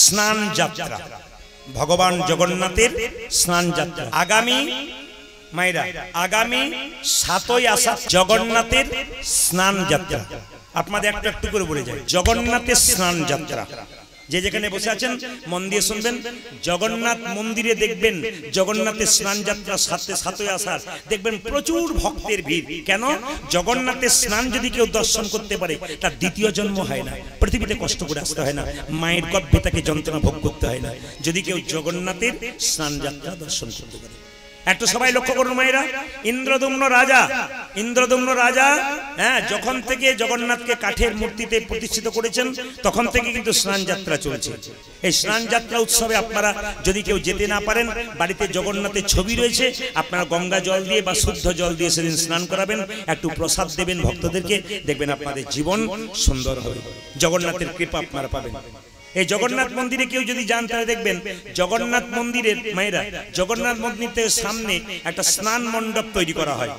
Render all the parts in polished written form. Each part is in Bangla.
স্নান যাত্রা, ভগবান জগন্নাথের স্নান যাত্রা আগামী মায়েরা আগামী 7ই আষাঢ় জগন্নাথের স্নান যাত্রা। আপনাদের একটু একটু করে বলে যায় জগন্নাথের স্নান যাত্রা। যে যেখানে বসে আছেন মন দিয়ে শুনবেন। জগন্নাথ মন্দিরে দেখবেন জগন্নাথের স্নান যাত্রা 7ই আষাঢ় দেখবেন প্রচুর ভক্তের ভিড়। কেন? জগন্নাথের স্নান যদি কেউ দর্শন করতে পারে তার দ্বিতীয় জন্ম হয় না, পৃথিবীতে কষ্ট করে আসতে হয় না, মায়ের গর্ভে তাকে যন্ত্রণা ভোগ করতে হয় না, যদি কেউ জগন্নাথের স্নান যাত্রা দর্শন করতে পারে। একটু সবাই লক্ষ্য করুন মায়েরা, ইন্দ্রদম্ন রাজা হ্যাঁ যখন থেকে জগন্নাথকে কাঠের মূর্তিতে প্রতিষ্ঠিত করেছেন তখন থেকে কিন্তু স্নান যাত্রা চলছে। এই স্নান যাত্রা উৎসবে আপনারা যদি কেউ যেতে না পারেন, বাড়িতে জগন্নাথের ছবি রয়েছে, আপনারা গঙ্গা জল দিয়ে বা শুদ্ধ জল দিয়ে সেদিন স্নান করাবেন, একটু প্রসাদ দেবেন ভক্তদেরকে, দেখবেন আপনাদের জীবন সুন্দর হবে, জগন্নাথের কৃপা আপনারা পাবেন। এই জগন্নাথ মন্দিরে কেউ যদি যান তাহলে দেখবেন জগন্নাথ মন্দিরের মায়েরা জগন্নাথ মন্দিরের সামনে একটা স্নান মণ্ডপ তৈরি করা হয়।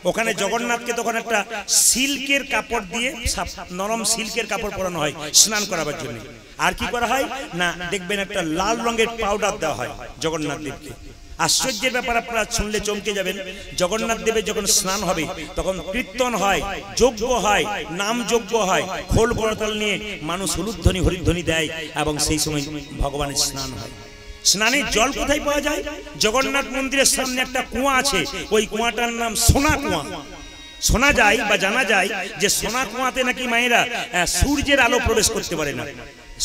ওখানে জগন্নাথকে তখন একটা সিল্কের কাপড় দিয়ে, নরম সিল্কের কাপড় পরানো হয় স্নান করাবার জন্য। আর কি করা হয় না, দেখবেন একটা লাল রঙের পাউডার দেওয়া হয় জগন্নাথ দেবকে। আশ্চর্যের ব্যাপার আপনারা শুনলে চমকে যাবেন। জগন্নাথ দেবের যখন স্নান হবে তখন কীর্তন হয়, যজ্ঞ হয়, নাম যজ্ঞ হয়, খোল করতাল নিয়ে মানুষ হলুধ্বনি হরিধ্বনি দেয় এবং সেই সময় ভগবানের স্নান হয়। স্নানের জল কোথায় পাওয়া যায়? জগন্নাথ মন্দিরের সামনে একটা কুয়া আছে, ওই কুয়াটার নাম সোনা কুয়া। শোনা যায় বা জানা যায় যে সোনা কুয়াতে নাকি মায়েরা সূর্যের আলো প্রবেশ করতে পারে না।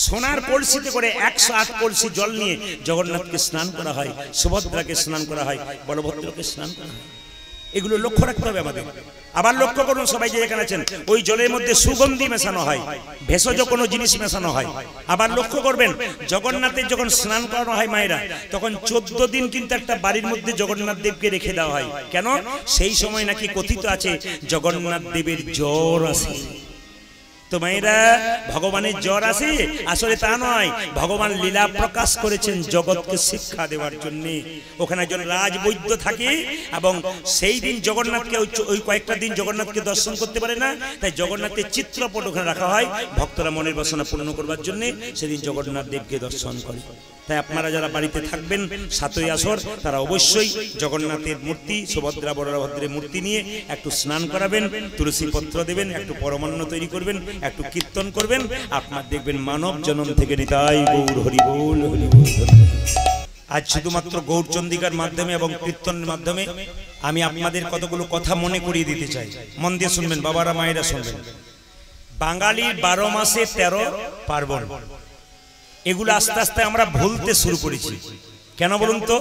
সোনার কলসিতে করে 108 কলসি জল নিয়ে জগন্নাথকে স্নান করা হয়, সুভদ্রাকে স্নান করা হয়, বলভদ্রকে স্নান করা হয়। এগুলো লক্ষ্য রাখতে হবে আমাদের। আবার লক্ষ্য করুন সবাই যে এখানে আছেন, ওই জলের মধ্যে সুগন্ধি মেশানো হয়, ভেষজ কোনো জিনিস মেশানো হয়। আবার লক্ষ্য করবেন জগন্নাথের যখন স্নান করানো হয় মায়েরা, তখন 14 দিন কিন্তু একটা বাড়ির মধ্যে জগন্নাথ দেবকে রেখে দেওয়া হয়। কেন? সেই সময় নাকি কথিত আছে জগন্নাথ দেবের জ্বর আসে। তো মায়েরা ভগবানের জ্বর আসে, আসলে তা নয়, ভগবান লীলা প্রকাশ করেছেন জগৎকে শিক্ষা দেওয়ার জন্য। ওখানে একজন রাজবৈদ্য থাকে এবং সেই দিন জগন্নাথকে ওই কয়েকটা দিন জগন্নাথকে দর্শন করতে পারে না, তাই জগন্নাথের চিত্রপট ওখানে রাখা হয় ভক্তরা মনের বাসনা পূর্ণ করবার জন্য, সেদিন জগন্নাথ দেবকে দর্শন করে। তাই আপনারা যারা বাড়িতে থাকবেন 7ই আষাঢ় তারা অবশ্যই জগন্নাথের মূর্তি, সুভদ্রা বলভদ্রের মূর্তি নিয়ে একটু স্নান করাবেন, তুলসী পত্র দেবেন, একটু পরমান্ন তৈরি করবেন, একটু কীর্তন করবেন, আপনার দেখবেন মানব জন্ম থেকে নিতাই গৌর হরি বল হরি বল। আজ শুধুমাত্র গৌরচন্দিকার মাধ্যমে এবং কীর্তনের মাধ্যমে আমি আপনাদের কতগুলো কথা মনে করিয়ে দিতে চাই। মন দিয়ে শুনবেন বাবারা মায়েরা শুনবেন। বাঙালির 12 মাসে 13 পার্বণ, এগুলো আস্তে আস্তে আমরা ভুলতে শুরু করেছি। কেন বলুন তো?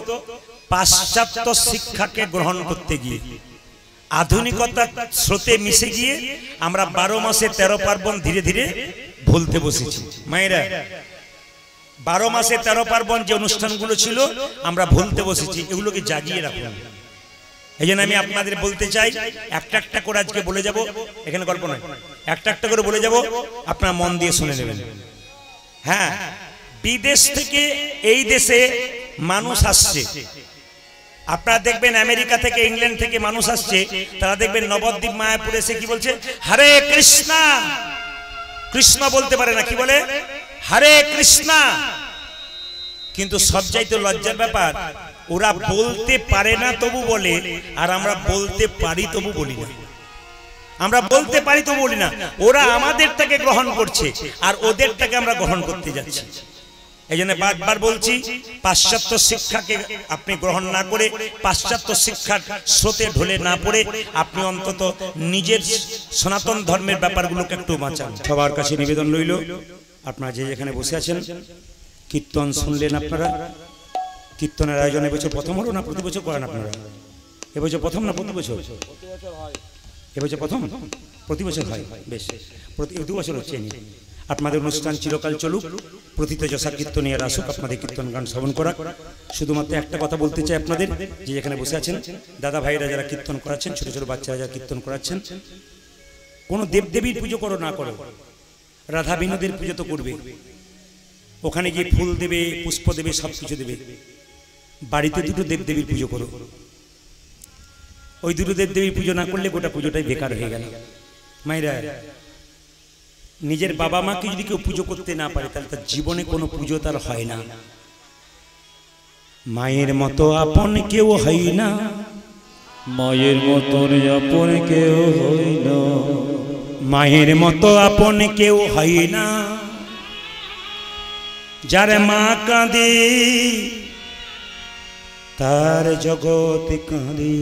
পাশ্চাত্য শিক্ষাকে গ্রহণ করতে গিয়ে, আধুনিকতার স্রোতে মিশে গিয়ে আমরা 12 মাসে 13 পার্বণ ধীরে ধীরে ভুলতে বসেছি। মায়েরা 12 মাসে 13 পার্বণ যে অনুষ্ঠানগুলো ছিল আমরা ভুলতে বসেছি, এগুলোকে জাগিয়ে রাখুন। এই জন্য আমি আপনাদের বলতে চাই, একটা একটা করে আজকে বলে যাব, এখানে গল্প নয়, একটা একটা করে বলে যাব, আপনারা মন দিয়ে শুনে নেবেন। হ্যাঁ, বিদেশ থেকে এই দেশে মানুষ আসছে। আপনারা দেখবেন আমেরিকা থেকে, ইংল্যান্ড থেকে মানুষ আসছে, তারা দেখবেন নবদ্বীপ মায়াপুরে এসে কি বলছে? হরে কৃষ্ণা। কৃষ্ণ বলতে পারে না, কি বলে? হরে কৃষ্ণা। কিন্তু সবচাইতে লজ্জার ব্যাপার, ওরা বলতে পারে না তবু বলে, আর আমরা বলতে পারি তবু বলি না। আমরা বলতে পারি তবু বলি না। ওরা আমাদেরটাকে গ্রহণ করছে আর ওদেরটাকে আমরা গ্রহণ করতে যাচ্ছি। এই জন্য বারবার বলছি, পাশ্চাত্য শিক্ষাকে আপনি গ্রহণ না করে, পাশ্চাত্য শিক্ষার স্রোতে ঢলে না পড়ে আপনি অন্তত নিজের সনাতন ধর্মের ব্যাপারগুলোকে একটু বাঁচান। সবার কাছে নিবেদন রইল, আপনারা যে যেখানে বসে আছেন কীর্তন শুনলেন। আপনারা কীর্তনের আয়োজন এবছর প্রথম হলো না প্রতি বছর করেন আপনারা? এবছর প্রথম না প্রতি বছর? এবছর প্রথম, প্রতি বছর হয়। বেশ, প্রতি 2 বছর হচ্ছে। আপনাদের অনুষ্ঠান চিরকাল চলুক, প্রথিত যশা কীর্তনিয়ার আসুক, আপনাদের কীর্তন গান শ্রবণ করা। শুধুমাত্র একটা কথা বলতে চাই আপনাদের, যে যেখানে বসে আছেন দাদা ভাইরা যারা কীর্তন করাচ্ছেন, ছোট ছোট বাচ্চারা যারা কীর্তন করাচ্ছেন, কোনো দেবদেবীর পুজো করো না করো, রাধা বিনোদের পুজো তো করবে। ওখানে গিয়ে ফুল দেবে, পুষ্প দেবে, সব কিছু দেবে। বাড়িতে দুটো দেবদেবীর পুজো করো। ওই দুটো দেবদেবীর পুজো না করলে গোটা পুজোটাই বেকার হয়ে গেল। মায়েরা নিজের বাবা মাকে যদি কেউ পুজো করতে না পারে তাহলে তার জীবনে কোনো পুজো তার হয় না। মায়ের মতো আপন কেউ হয় না, মায়ের মতন আপন কেউ হয় না, মায়ের মতো আপন কেউ হয় না। যার মা কাঁদে তার জগৎ কাঁদে,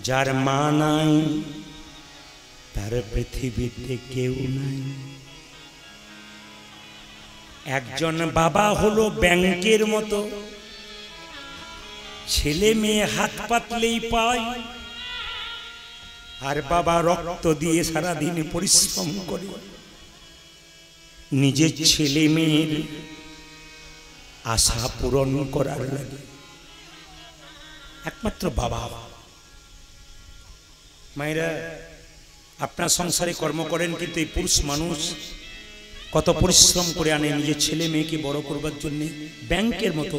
যার মা নাই তার পৃথিবীতে কেউ নাই। একজন বাবা হলো ব্যাংকের মতো, ছেলে মেয়ে হাত পাতলেই পায়, আর বাবা রক্ত দিয়ে সারাদিন পরিশ্রম করে নিজের ছেলে মেয়ের আশা পূরণ করার লাগে। একমাত্র বাবা। মায়েরা, আপনার সংসারে কর্ম করেন, কিন্তু এই পুরুষ মানুষ কত পরিশ্রম করে আনে নিজের ছেলে মেয়েকে বড় করবার জন্য, ব্যাংকের মতো।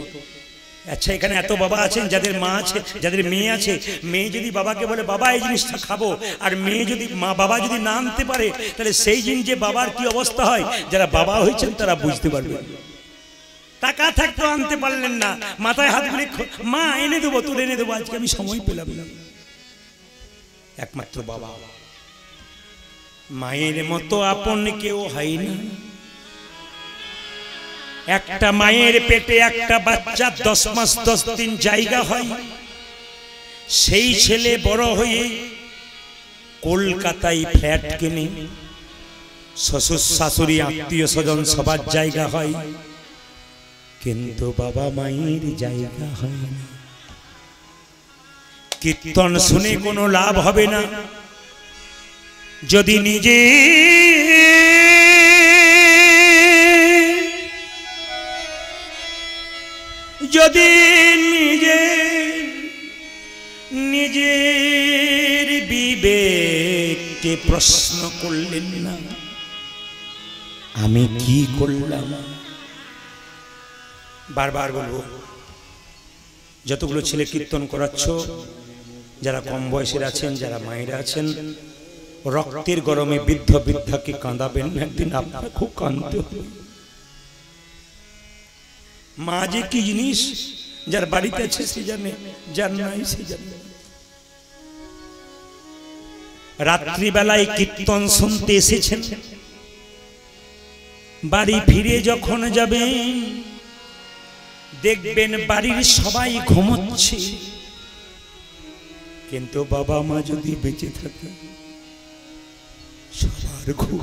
আচ্ছা, এখানে এত বাবা আছেন যাদের মা আছে, যাদের মেয়ে আছে, মেয়ে যদি বাবাকে বলে বাবা এই জিনিসটা খাবো, আর মেয়ে যদি বাবা যদি না আনতে পারে, তাহলে সেই জিনিস যে বাবার কি অবস্থা হয়, যারা বাবা হয়েছেন তারা বুঝতে পারবে। টাকা থাকতেও আনতে পারলেন না, মাথায় হাত গুলে মা এনে দেবো, তুলে এনে দেবো, আজকে আমি সময় পেলাম না। একমাত্র বাবা। মায়ের মতো আপন কেউ হয় না। একটা মায়ের পেটে একটা বাচ্চা 10 মাস 10 দিন জায়গা হয়, সেই ছেলে বড় হয়ে কলকাতায় ফ্ল্যাট কিনে, শ্বশুর শাশুড়ি আত্মীয় স্বজন সবার জায়গা হয়, কিন্তু বাবা মায়ের জায়গা হয় না। কীর্তন শুনে কোনো লাভ হবে না যদি নিজে নিজের বিবেককে প্রশ্ন করলেন না, আমি কি করলাম। বারবার বলবো, যতগুলো ছেলে কীর্তন করাচ্ছ, যারা কম বয়সের আছেন, যারা মায়েরা আছেন, রক্তের গরমে বৃদ্ধ বৃদ্ধাকে কাঁদাবেন না, একদিন আপনার খুব কাঁদতে হবে। মা যে কি জিনিস, যার বাড়িতে আছে সে জানে, যার নাই সে জানে। রাত্রিবেলায় কীর্তন শুনতে এসেছেন, বাড়ি ফিরে যখন যাবেন দেখবেন বাড়ির সবাই ঘুমোচ্ছে, কিন্তু বাবা মা যদি বেঁচে থাকে সবার ঘুম,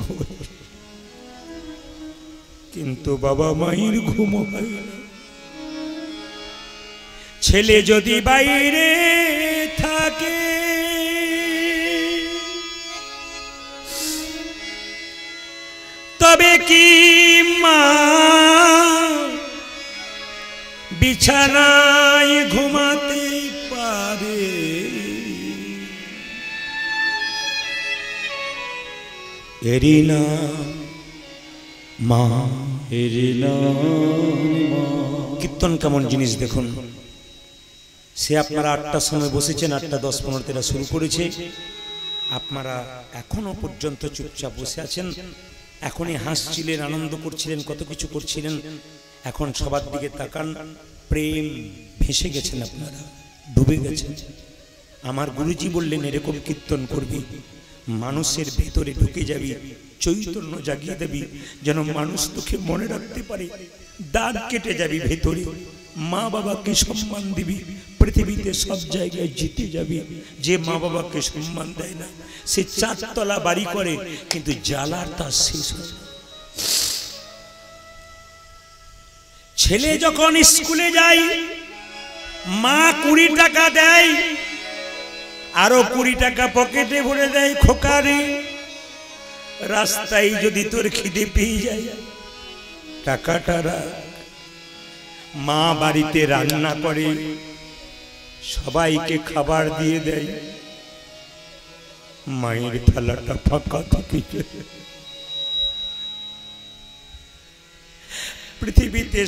কিন্তু বাবা মায়ের ঘুম হয় না। ছেলে যদি বাইরে থাকে তবে কি মা বিছানায় ঘুমাতে পারে? এরি না মা, এরি না মা। কীর্তন কেমন জিনিস দেখুন। সে আপনারা 8টার সময় বসেছেন, 8টা 10-15 শুরু করেছে, আপনারা এখনো পর্যন্ত চুপচাপ বসে আছেন। এখনই হাসছিলেন, আনন্দ করছিলেন, কত কিছু করছিলেন। এখন সবার দিকে তাকান, প্রেম ভেসে গেছেন, আপনারা ডুবে গেছেন। আমার গুরুজি বললেন এরকম কীর্তন করবি, মানুষের ভেতরে ঢুকে যাবি, চৈতন্য জাগিয়ে দেবি, যেন মানুষ তোকে মনে রাখতে পারে। দাগ কেটে যাবি ভেতরে, মা বাবাকে সম্মান দিবি, পৃথিবীতে সব জায়গায় জিতে যাবি। যে মা বাবাকে সম্মান দেয় না সে 4 তলা বাড়ি করে, কিন্তু জ্বালার তার শেষ হয়। ছেলে যখন স্কুলে যায় মা 20 টাকা দেয়, আরো 20 টাকা পকেটে ভরে দেয়, খোকারে রাস্তায় যদি তোর খিদে পেয়ে যায় টাকাটা রাখ। মা বাড়িতে রান্না করে সবাইকে খাবার দিয়ে দেয়, মায়ের থালাটা ফাঁকা থাকে। পৃথিবীতে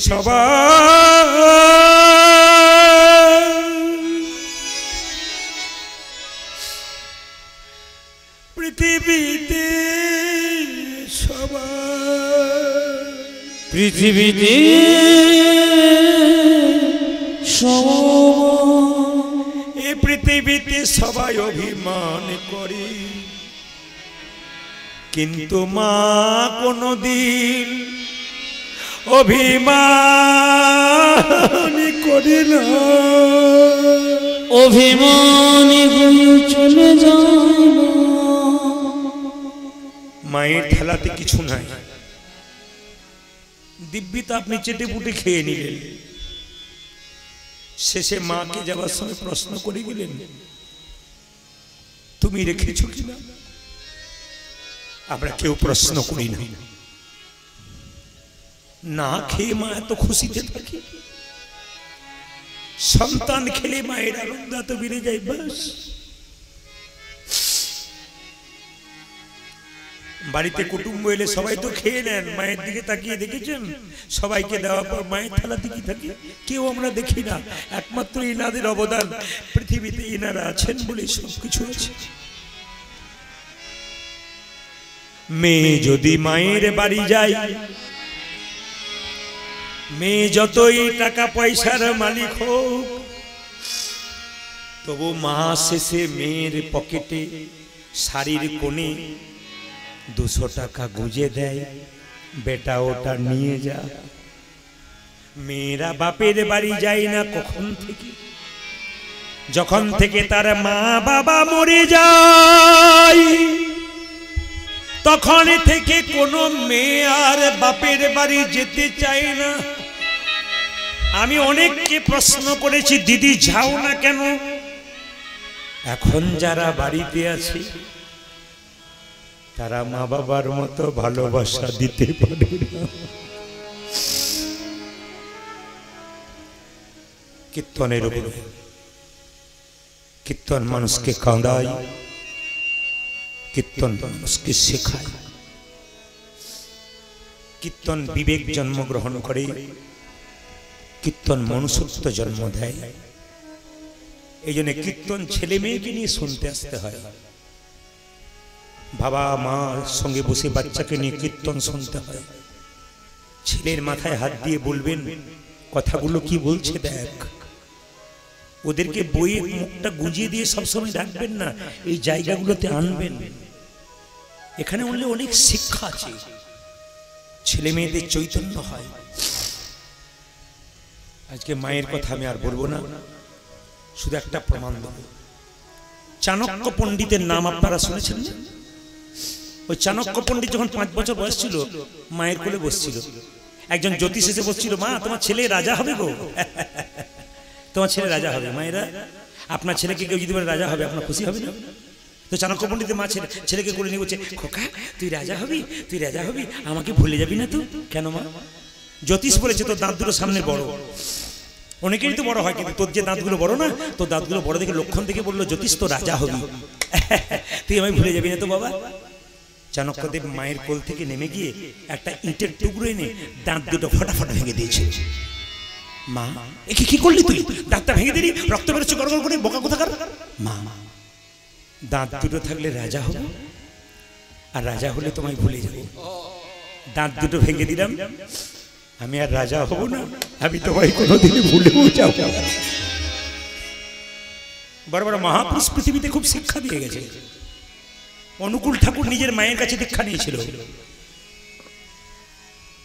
পৃথিবীতে পৃথিবীতে এই পৃথিবীতে সবাই অভিমান করে, কিন্তু মা কোনদিন অভিমান করে না। অভিমানী হয়ে চলে যায় না। মায়ের থালাতে কিছু নাই, দিব্যি তো আপনি চেটে পুটে খেয়ে নিলেন। শেষে মাকে যাওয়ার সময় প্রশ্ন করে গেলেন, তুমি রেখেছো কিনা? আমরা কেউ প্রশ্ন করি না। না খেয়ে মা এত খুশিতে থাকে, সন্তান খেলে মায়ের আনন্দ এত বেড়ে যায়। বাস বাড়িতে কুটুম্ব এলে সবাই তো খেয়ে নেন, মায়ের দিকে তাকিয়ে দেখেছেন? সবাইকে দেওয়ার পর মায়ের থালা দিকে থাকে, কেউ আমরা দেখি না। একমাত্র ইনাদের অবদান, পৃথিবীতে ইনারা আছেন বলে সবকিছু আছে। মেয়ে যদি মায়ের বাড়ি যায়, মেয়ে যতই টাকা পয়সার মালিক হোক, তবু মা শেষে মেয়ের পকেটে শাড়ির কোণে 200 টাকা গুজে দেয়, বেটা ওটা নিয়ে যা। মেয়েরা বাপের বাড়ি যায় না কখন থেকে? যখন থেকে তার মা বাবা মরে যায়, তখন থেকে কোনো মেয়ে আর বাপের বাড়ি যেতে চায় না। আমি অনেককে প্রশ্ন করেছি, দিদি যাও না কেন? এখন যারা বাড়িতে আছে তারা মা বাবার মতো ভালোবাসা দিতে পারে না। কীর্তনের উপরে কীর্তন মানুষকে কাঁদায়, কীর্তন মানুষকে শেখায়, কীর্তন বিবেক জন্মগ্রহণ করে, কীর্তন মনুষ্যত্ব জন্ম দেয়। এই জন্য কীর্তন ছেলে মেয়েকে নিয়ে শুনতে আসতে হয়। বাবা মার সঙ্গে বসে বাচ্চাকে নিয়ে কীর্তন শুনতে হয়। ছেলের মাথায় হাত দিয়ে বলবেন, কথাগুলো কি বলছে দেখ। ওদেরকে বইয়ের মুখটা গুঁজিয়ে দিয়ে সবসময় ডাকবেন না, এই জায়গাগুলোতে আনবেন। এখানে উঠলে অনেক শিক্ষা আছে, ছেলে মেয়েদের চৈতন্য হয়। আজকে মায়ের কথা আমি আর বলবো না, শুধু একটা প্রমাণ দেব। চাণক্য পণ্ডিতের নাম আপনারা শুনেছেন না? ওই চাণক্য পণ্ডিত যখন 5 বছর বয়স ছিল, মায়ের কোলে বসছিল। একজন জ্যোতিষ এসে বসছিল, মা তোমার ছেলে রাজা হবে গো, তোমার ছেলে রাজা হবে। মায়েরা, আপনার ছেলেকে কেউ যদি বলে রাজা হবে, আপনার খুশি হবে না? তো চাণক্য পণ্ডিতের মা ছেলেকে কোলে নিয়ে বলছে, খোকা তুই রাজা হবি, তুই রাজা হবি, আমাকে ভুলে যাবি না তো? কেন মা? জ্যোতিষ বলেছে তোর দাঁত দুটো সামনে বড়। অনেকেরই তো বড় হয়, কিন্তু তোর যে দাঁতগুলো বড় না, তোর দাঁতগুলো বড় দেখে লক্ষণ থেকে বললো জ্যোতিষ তো রাজা হবি, তুই আমায় ভুলে যাবি না তো বাবা? চাণক্যদেব মায়ের কোল থেকে নেমে গিয়ে একটা ইটের টুকরো এনে দাঁত দুটো ফটাফট ভেঙে দিয়েছে। মা একে কি করলি তুই? দাঁতটা ভেঙে দিলি, রক্ত বেরোচ্ছে গড়গড় করে, বোকা কোথাকার। মা দাঁত দুটো থাকলে রাজা হব, আর রাজা হলে তোমায় ভুলে যাবো। দাঁত দুটো ভেঙে দিলাম, আমি আর রাজা হব না, আমি তোমায় কোনোদিনই ভুলেও যাব। বড় বড় মহাপুরুষ পৃথিবীতে খুব শিক্ষা দিয়ে গেছে। অনুকূল ঠাকুর নিজের মায়ের কাছে দীক্ষা নিয়েছিল,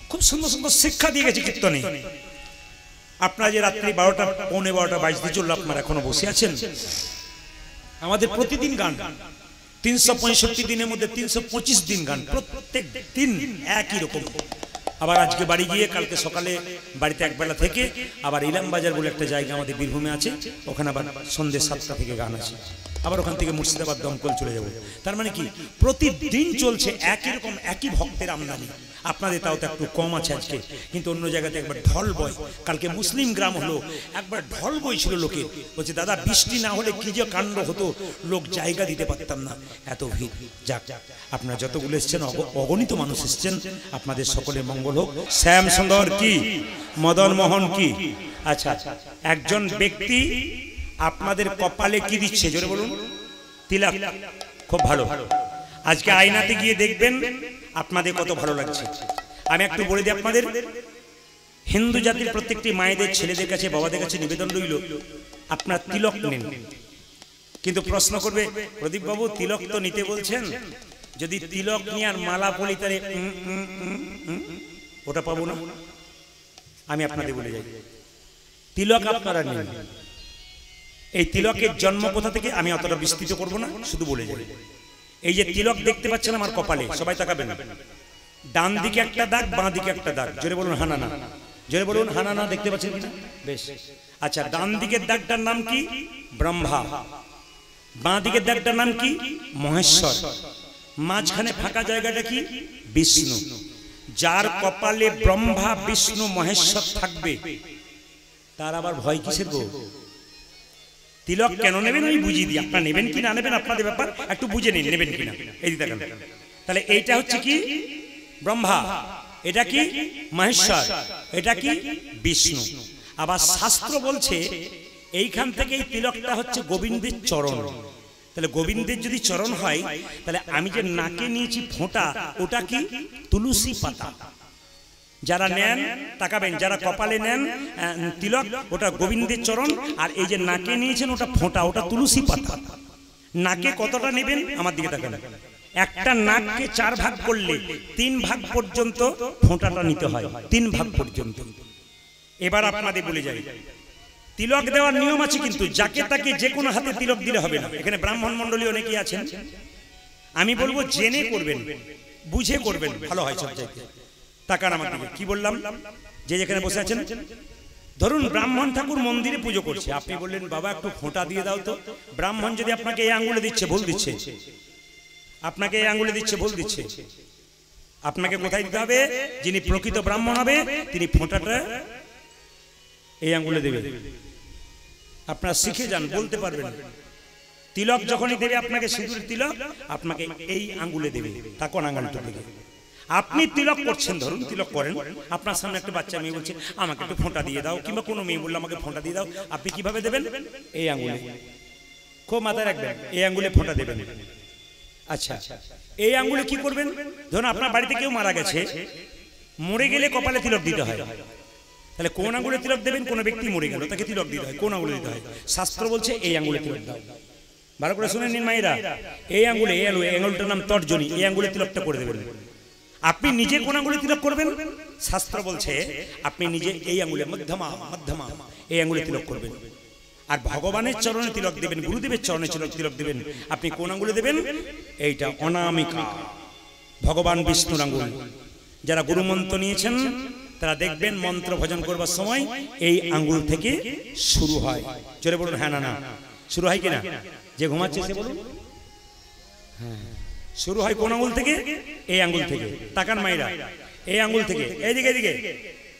খুব সুন্দর সুন্দর শিক্ষা দিয়ে গেছে কীর্তনে। আপনারা যে রাত্রি 12টা পৌনে 12টা বাজতে চললো, আপনারা এখনো বসে আছেন। আমাদের প্রতিদিন গান, 365 দিনের মধ্যে 325 দিন গান, প্রত্যেক দিন একই রকম। আবার আজকে বাড়ি গিয়ে কালকে সকালে বাড়িতে একবেলা থেকে আবার ইলামবাজার বলে একটা জায়গা আমাদের বীরভূমে আছে, ওখানে আবার সন্ধ্যে 7টা থেকে গান আছে। আবার ওখান থেকে মুর্শিদাবাদ দমকল চলে যাব। তার মানে কি প্রতিদিন চলছে একই রকম, একই ভক্তের আমদানি। আপনাদের তাও তো একটু কম আছে আজকে, কিন্তু অন্য জায়গাতে একবার ঢল বয়। কালকে মুসলিম গ্রাম হলো, একবার ঢল বইছিল লোকে, বলছে দাদা বৃষ্টি না হলে কি যে কাণ্ড হতো, লোক জায়গা দিতে পারতাম না, এত ভিড়। যাক, আপনারা যতগুলো এসছেন, অগণিত মানুষ এসছেন, আপনাদের সকলে মঙ্গল হোক। শ্যাম সুন্দর কি, মদন মোহন কি। আচ্ছা, একজন ব্যক্তি আপনাদের কপালে কি দিচ্ছে, জোরে বলুন। তিলক, খুব ভালো। আজকে আয়নাতে গিয়ে দেখবেন আপনাদের কত ভালো লাগছে। আমি একটু বলে দিই আপনাদের, হিন্দু জাতির প্রত্যেকটি মায়েদের, ছেলেদের কাছে, বাবাদের কাছে নিবেদন রইল, আপনার তিলক নিন। কিন্তু প্রশ্ন করবে, প্রদীপ বাবু তিলক তো নিতে বলছেন, যদি তিলক নিয়ে আর মালা পলি তাহলে ওটা পাবো না। আমি আপনাদের বলে যাই, তিলক আপনারা নিন। এই তিলকের জন্ম কোথা থেকে আমি অতটা বিস্তৃত করব না, শুধু বলে যাই। এই যে তিলক দেখতে পাচ্ছেন আমার কপালে, সবাই তাকাবেন, ডান দিকে একটা দাগ, বাঁ দিকে একটা দাগ। জোরে বলুন হানা না, জোরে বলুন হানা না। দেখতে পাচ্ছেন কিনা? বেশ। আচ্ছা, ডান দিকের দাগটার নাম কি? ব্রহ্মা। বাঁ দিকের দাগটার নাম কি? মহেশ্বর। মাঝখানে ফাঁকা জায়গাটা কি? বিষ্ণু। যার কপালে ব্রহ্মা, বিষ্ণু, মহেশ্বর থাকবে তার আবার ভয় কিসের গো? তিলক কেন নেবেন আমি বুঝিয়ে দিই। আপনারা নেবেন কি না নেবেন আপনাদের ব্যাপার, একটু বুঝে নিন নেবেন কিনা। এই দিকে দেখেন, তাহলে এইটা হচ্ছে কি? ব্রহ্মা। এটা কি? মহেশ্বর। এটা কি? বিষ্ণু। আবার শাস্ত্র বলছে এইখান থেকে এই তিলকটা হচ্ছে গোবিন্দের চরণ। তাহলে গোবিন্দের যদি চরণ হয়, তাহলে আমি যে নাকে নিয়েছি ফোঁটা, ওটা কি? তুলসী পাতা। যারা নেন তাকাবেন, যারা কপালে নেন তিলক, ওটা গোবিন্দের চরণ। আর এই যে নাকে নিয়েছেন ওটা ফোঁটা, ওটা তুলসী পাতা। নাকে কতটা নেবেন আমার দিকে তাকান। একটা নাককে 4 ভাগ করলে 3 ভাগ পর্যন্ত ফোঁটাটা নিতে হয়, 3 ভাগ পর্যন্ত। এবার আপনাদের বলে যাই, তিলক দেওয়ার নিয়ম আছে, কিন্তু যাকে তাকে যে কোনো হাতে তিলক দিলে হবে না। এখানে ব্রাহ্মণ মন্ডলী অনেকেই আছেন, আমি বলবো জেনে করবেন, বুঝে করবেন, ভালো হয় সব চাইতে। তাকান আমার দিকে, কি বললাম? যে যেখানে বসে আছেন, ধরুন ব্রাহ্মণ ঠাকুর মন্দিরে পুজো করছে, আপনি বললেন বাবা একটু ফোঁটা দিয়ে দাও তো। ব্রাহ্মণ যদি আপনাকে এই আঙ্গুলে দিচ্ছে, ভুল দিচ্ছে। আপনাকে এই আঙ্গুলে দিচ্ছে, ভুল দিচ্ছে। আপনাকে কোথায় দিতে হবে? যিনি প্রকৃত ব্রাহ্মণ হবে তিনি ফোঁটাটা এই আঙ্গুলে দেবে। আপনারা শিখে যান, বলতে পারবেন। তিলক যখনই দেবে আপনাকে, সিঁদুরের তিলক আপনাকে এই আঙ্গুলে দেবে, তাকন আঙ্গুলটা দেবে। আপনি তিলক করছেন, ধরুন তিলক করেন, আপনার সামনে একটা বাচ্চা মেয়ে বলছে আমাকে একটু ফোঁটা দিয়ে দাও, কিংবা কোনো মেয়ে বললো আমাকে ফোঁটা দিয়ে দাও, আপনি কিভাবে দেবেন? এই আঙ্গুলে। খুব মাথায় রাখবেন, এই আঙ্গুলে ফোঁটা দেবেন। আচ্ছা, এই আঙ্গুলে কি করবেন? ধরুন আপনার বাড়িতে কেউ মারা গেছে, মরে গেলে কপালে তিলক দিতে হয়, তাহলে কোন আঙ্গুলে তিলক দেবেন? কোন ব্যক্তি মরে গেল, তাকে তিলক দিতে হয়, কোন আঙ্গুলে দিতে হয়? শাস্ত্র বলছে এই আঙ্গুলে তিলক দাও। ভালো করে শুনে নিন মায়েরা, এই আঙ্গুলে, এই আঙ্গুলটার নাম তর্জনী, এই আঙ্গুলে তিলকটা করে দেবেন। আপনি নিজে কোন আঙ্গুলে তিলক করবেন? শাস্ত্র বলছে আপনি নিজে এই আঙ্গুলে, মধ্যমা মধ্যমা, এই আঙ্গুলে তিলক করবেন। আর ভগবানের চরণে তিলক দেবেন, গুরুদেবের চরণে তিলক দেবেন। আপনি কোন আঙ্গুলে দেবেন? এইটা অনামিকা, ভগবান বিষ্ণুর আঙ্গুল। যারা গুরুমন্ত্র নিয়েছেন তারা দেখবেন মন্ত্র ভজন করবার সময় এই আঙ্গুল থেকে শুরু হয়। জোরে বলুন হ্যাঁ না না, শুরু হয় কিনা? যে ঘুমাচ্ছে সে বলুন হ্যাঁ। শুরু হয় কোন আঙ্গুল থেকে? এই আঙ্গুল থেকে। তাকান মাইরা, এই আঙ্গুল থেকে। এইদিকে এদিকে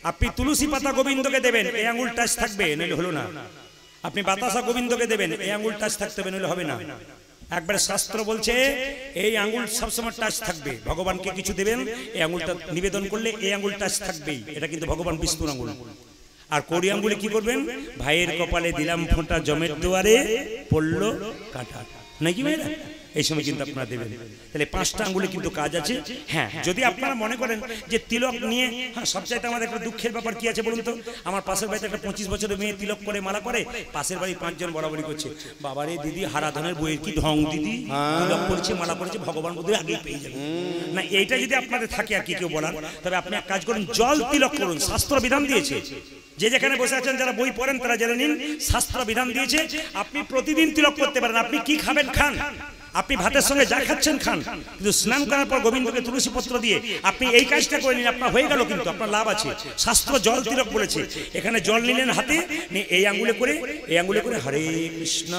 আপনি তুলসী পাতা গোবিন্দকে দেবেন, এই আঙ্গুল টাচ থাকবে, নইলে হলো না। আপনি বাতাসা গোবিন্দকে দেবেন, এই আঙ্গুল টাচ থাকতে হবে, নইলে হবে না। একবার শাস্ত্র বলছে এই আঙ্গুল সবসময় টাচ থাকবে। ভগবানকে কিছু দেবেন, এই আঙ্গুলটা নিবেদন করলে এই আঙ্গুল টাচ থাকবেই। এটা কিন্তু ভগবান বিষ্ণুর আঙ্গুল। আর কড়ি আঙ্গুলে কি করবেন? ভাইয়ের কপালে দিলাম ফোঁটা, জমের দুয়ারে পড়লো কাঁটা, নাকি ভাইরা? এই সময় কিন্তু আপনারা দেবেন। তাহলে 5টা আঙ্গুলে কিন্তু কাজ আছে। হ্যাঁ, যদি আপনারা মনে করেন যে তিলক নিয়ে, হ্যাঁ, সবচাইতে আমাদের একটা দুঃখের ব্যাপার কি আছে বলুন তো? আমার পাশের বাড়িতে একটা 25 বছরের মেয়ে তিলক করে মালা করে, পাশের বাড়ি 5 জন বরাবরই করছে, বাবারে দিদি হারাধনের বইয়ের কি ঢং দিদি, তিলক করেছে, মালা করেছে, ভগবান বোধহয় আগেই পেয়ে যাবে। না, এইটা যদি আপনাদের থাকে আর কি কেউ বলার, তবে আপনি এক কাজ করুন, জল তিলক করুন। শাস্ত্র বিধান দিয়েছে, যে যেখানে বসে আছেন যারা বই পড়েন তারা জেনে নিন, শাস্ত্র বিধান দিয়েছে আপনি প্রতিদিন তিলক করতে পারেন। আপনি কি খাবেন খান, আপনি ভাতের সঙ্গে যা খাচ্ছেন খান, কিন্তু স্নান করার পর গোবিন্দকে তুলসী পত্র দিয়ে আপনি এই কাজটা করে নিন, আপনার হয়ে গেল, কিন্তু আপনার লাভ আছে। শাস্ত্র জল তিলক বলেছে। এখানে জল নিলেন হাতে, এই আঙ্গুলে করে, এই আঙ্গুলে করে হরে কৃষ্ণ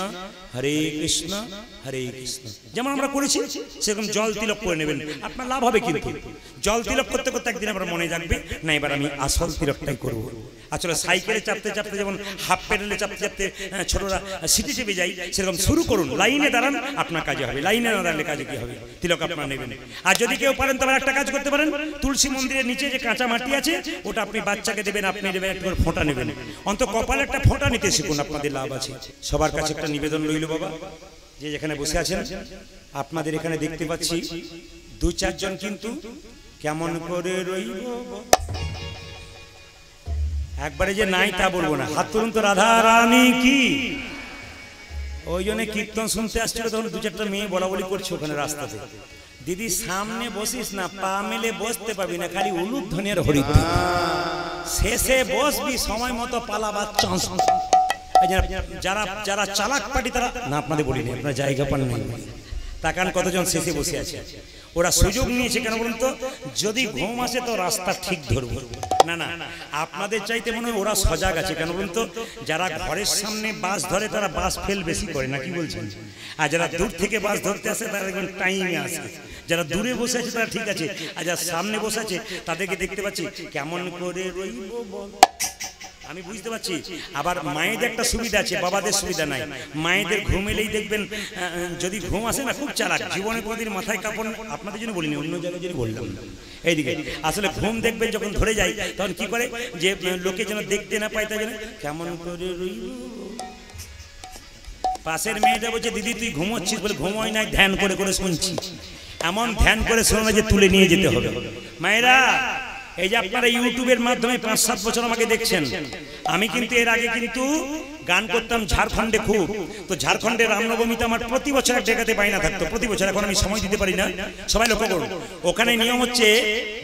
হরে কৃষ্ণ হরে কৃষ্ণ, যেমন আমরা করেছি সেরকম জল তিলক করে নেবেন, আপনার লাভ হবে। কিন্তু জল তিলক করতে করতে একদিন আমরা মনে রাখবে, না এবার আমি আসল তিলকটাই করবো। আসলে সাইকেলে চাপতে চাপতে, যেমন হাফ প্যাডেলে চাপতে চাপতে ছোটরা সিটি চেপে যাই, সেরকম শুরু করুন। লাইনে দাঁড়ান, আপনার কাজে হবে। লাইনে না দাঁড়ালে কাজে কি হবে? তিলক আপনার নেবেন। আর যদি কেউ পারেন তবে একটা কাজ করতে পারেন, তুলসী মন্দিরের নিচে যে কাঁচা মাটি আছে ওটা আপনি বাচ্চাকে দেবেন, আপনি দেবেন, একটা ফোঁটা নেবেন। অন্তত কপালে একটা ফোঁটা নিতে শিখুন, আপনাদের লাভ আছে। সবার কাছে একটা নিবেদন রইল বাবা, যে যেখানে বসে আছেন আপনাদের এখানে দেখতে পাচ্ছি 2-4 জন কিন্তু কেমন করে রইব একবারে যে নাই তা বলবো না, হাত তুলুন তো। রাধা রানী কি, ওই জন্য কীর্তন শুনতে আসছিল তখন দু চারটা মেয়ে বলা বলি করছে ওখানে রাস্তাতে, দিদি সামনে বসিস না, পা মেলে বসতে পাবি না, খালি উলুধ্বনি আর হরিধ্বনি, শেষে বসবি সময় মতো পালাবার চান্স। যারা যারা চালাক পার্টি তারা না, আপনাদের বলিনি, আপনার জায়গা পান নাই, তাকান কতজন শেষে বসে আছে। ওরা সুযোগ নিয়েছে কেন বলুন তো, যদি ঘুম আসে তো রাস্তা ঠিক ধরবো না। না, আপনাদের চাইতে মনে হয় ওরা সজাগ আছে কেন বলুন তো, যারা ঘরের সামনে বাস ধরে তারা বাস ফেল বেশি করে না, কি বলছেন? আর যারা দূর থেকে বাস ধরতে আসে তারা একদম টাইমে আসে। যারা দূরে বসে আছে তারা ঠিক আছে, আর যারা সামনে বসে আছে তাদেরকে দেখতে পাচ্ছি কেমন করে রইব বল। আমি বুঝতে পারছি। আবার মায়েদের একটা সুবিধা আছে, বাবাদের সুবিধা নাই। মায়েদের ঘুম এলেই দেখবেন, যদি ঘুম আসে না খুব চালাক, জীবনে কোনোদিন মাথায় কাপড়, আপনাদের জন্য বলিনি, অন্য জায়গায় জন্য বললাম এইদিকে। আসলে ঘুম দেখবেন যখন ধরে যায় তখন কি করে, যে লোকে যেন দেখতে না পায় তাই জন্য কেমন করে রইব। পাশের মেয়েটা বলছে দিদি তুই ঘুমোচ্ছিস, বলে ঘুমোই নাই, ধ্যান করে করে শুনছি। এমন ধ্যান করে শোনো না যে তুলে নিয়ে যেতে হবে। মায়েরা, এই যে আপনারা ইউটিউবের মাধ্যমে 5-7 বছর আমাকে দেখছেন, আমি কিন্তু এর আগে কিন্তু গান করতাম ঝাড়খণ্ডে খুব। তো ঝাড়খণ্ডে রামনবমীতে আমার প্রতি বছর এক জায়গাতে বাইনা থাকতো, প্রতি বছর। এখন আমি সময় দিতে পারি না, সবাই লক্ষ্য করুন। ওখানে নিয়ম হচ্ছে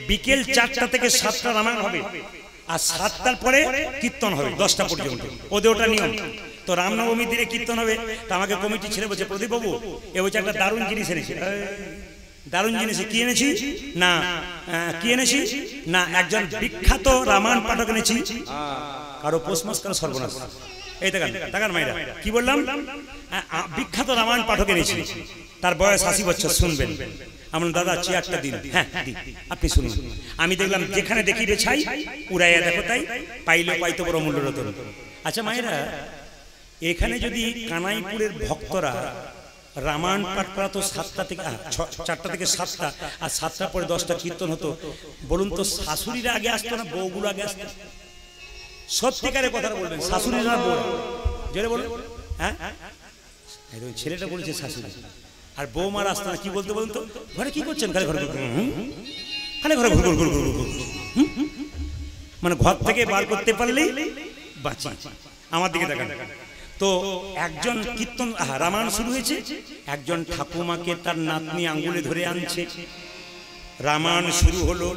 বিকেল 4টা থেকে 7টা রামায়ণ হবে, আর 7টার পরে কীর্তন হবে 10টা পর্যন্ত, ওদের ওটা নিয়ম। তো রামনবমীর দিনে কীর্তন হবে। তো আমাকে কমিটি ছেড়ে বলছে প্রদীপ বাবু এ বলছে একটা দারুণ জিনিস এনেছে। দারুণ জিনিস কি এনেছি না, কি এনেছি না, একজন বিখ্যাত রামায়ণ পাঠক এনেছি। কারো পোষমাস কারো সর্বনাশ। এই দেখান দেখান মাইরা, কি বললাম, বিখ্যাত রামায়ণ পাঠক এনেছি, তার বয়স 80 বছর, শুনবেন। আমার দাদা চেয়ারটা দিন, হ্যাঁ আপনি শুনুন। আমি দেখলাম যেখানে দেখি রে ছাই উড়াইয়া দেখো তাই, পাইলে পাইতো বড় মূল্য রতন। আচ্ছা মায়েরা, এখানে যদি কানাইপুরের ভক্তরা রামায়ণ পাঠ করা তো 4টা থেকে 7টা, আর 7টার পরে 10টা কীর্তন হতো, বলুন তো শাশুড়িরা আগে আসতো না বউগুলো আগে আসতো? সত্যিকারের কথাটা বলবেন, শাশুড়িরা বউ যেটা বলুন, হ্যাঁ ছেলেটা বলেছে শাশুড়ি, আর বৌমার আসতো না, কি বলতে বলুন তো, ঘরে কি করছেন, খালি ঘরে খালি ঘরে ঘুর ঘুর ঘুর ঘুর, মানে ঘর থেকে বার করতে পারলেই বাঁচি। আমার দিকে দেখান। তো একজন কীর্তন রামায়ণ শুরু হয়েছে, একজন ঠাকুমাকে তার নাতনি আঙ্গুলে ধরে আনছে, রামায়ণ শুরু হলো,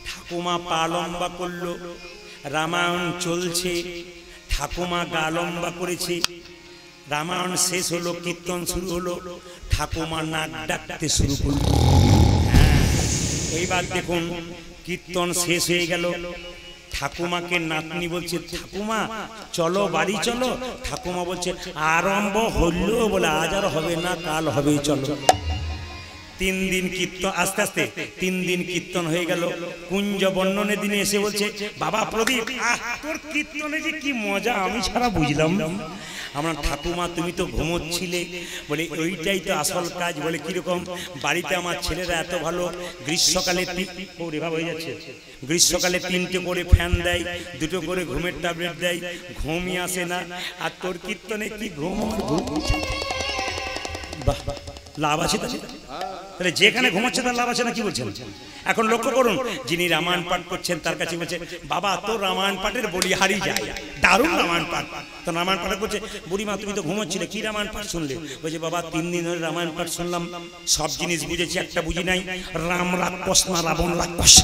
ঠাকুমা পা লম্বা করলো, রামায়ণ চলছে, ঠাকুমা গা লম্বা করেছে, রামায়ণ শেষ হলো, কীর্তন শুরু হলো, ঠাকুমা নাক ডাকতে শুরু করলো। এইবার দেখুন কীর্তন শেষ হয়ে গেল, ঠাকুমাকে নাতনি বলছে ঠাকুমা চলো বাড়ি চলো, ঠাকুমা বলছে আরম্ভ হলো, বলে আজ আর হবে না, কাল হবে, চলো। 3 দিন কীর্তন, আস্তে আস্তে 3 দিন কীর্তন হয়ে গেল। কুঞ্জ বর্ণনের দিনে এসে বলছে বাবা প্রদীপ তোর কীর্তনে যে কি মজা, আমি সারা বুঝলাম। আমরা ঠাকুমা তুমি তো ঘুমোচ্ছিলে, বলে ওইটাই তো আসল কাজ। বলে কিরকম, বাড়িতে আমার ছেলেরা এত ভালো, গ্রীষ্মকালে হয়ে যাচ্ছে, গ্রীষ্মকালে 3টে করে ফ্যান দেয়, 2টো করে ঘুমের ট্যাবলেট দেয়, ঘুমই আসে না, আর তোর কীর্তনে কি ঘুম। বাহ, লাভ আছে তাহলে, যেখানে ঘুমাচ্ছে তার লাভ আছে না, কি বলছেন? এখন লক্ষ্য করুন, যিনি রামায়ণ পাঠ করছেন তার কাছে বলছে বাবা তোর রামায়ণ পাঠের বলি হারিয়ে যায়, দারুণ রামায়ণ পাঠ। তো রামায়ণ পাঠ করছে, বুড়িমা তুমি তো ঘুমোচ্ছিলে, কি রামায়ণ পাঠ শুনলে? বলছে বাবা 3 দিন ধরে রামায়ণ পাঠ শুনলাম, সব জিনিস বুঝেছি, একটা বুঝি নাই, রাম রাক্ষস না রাবণ রাক্ষস।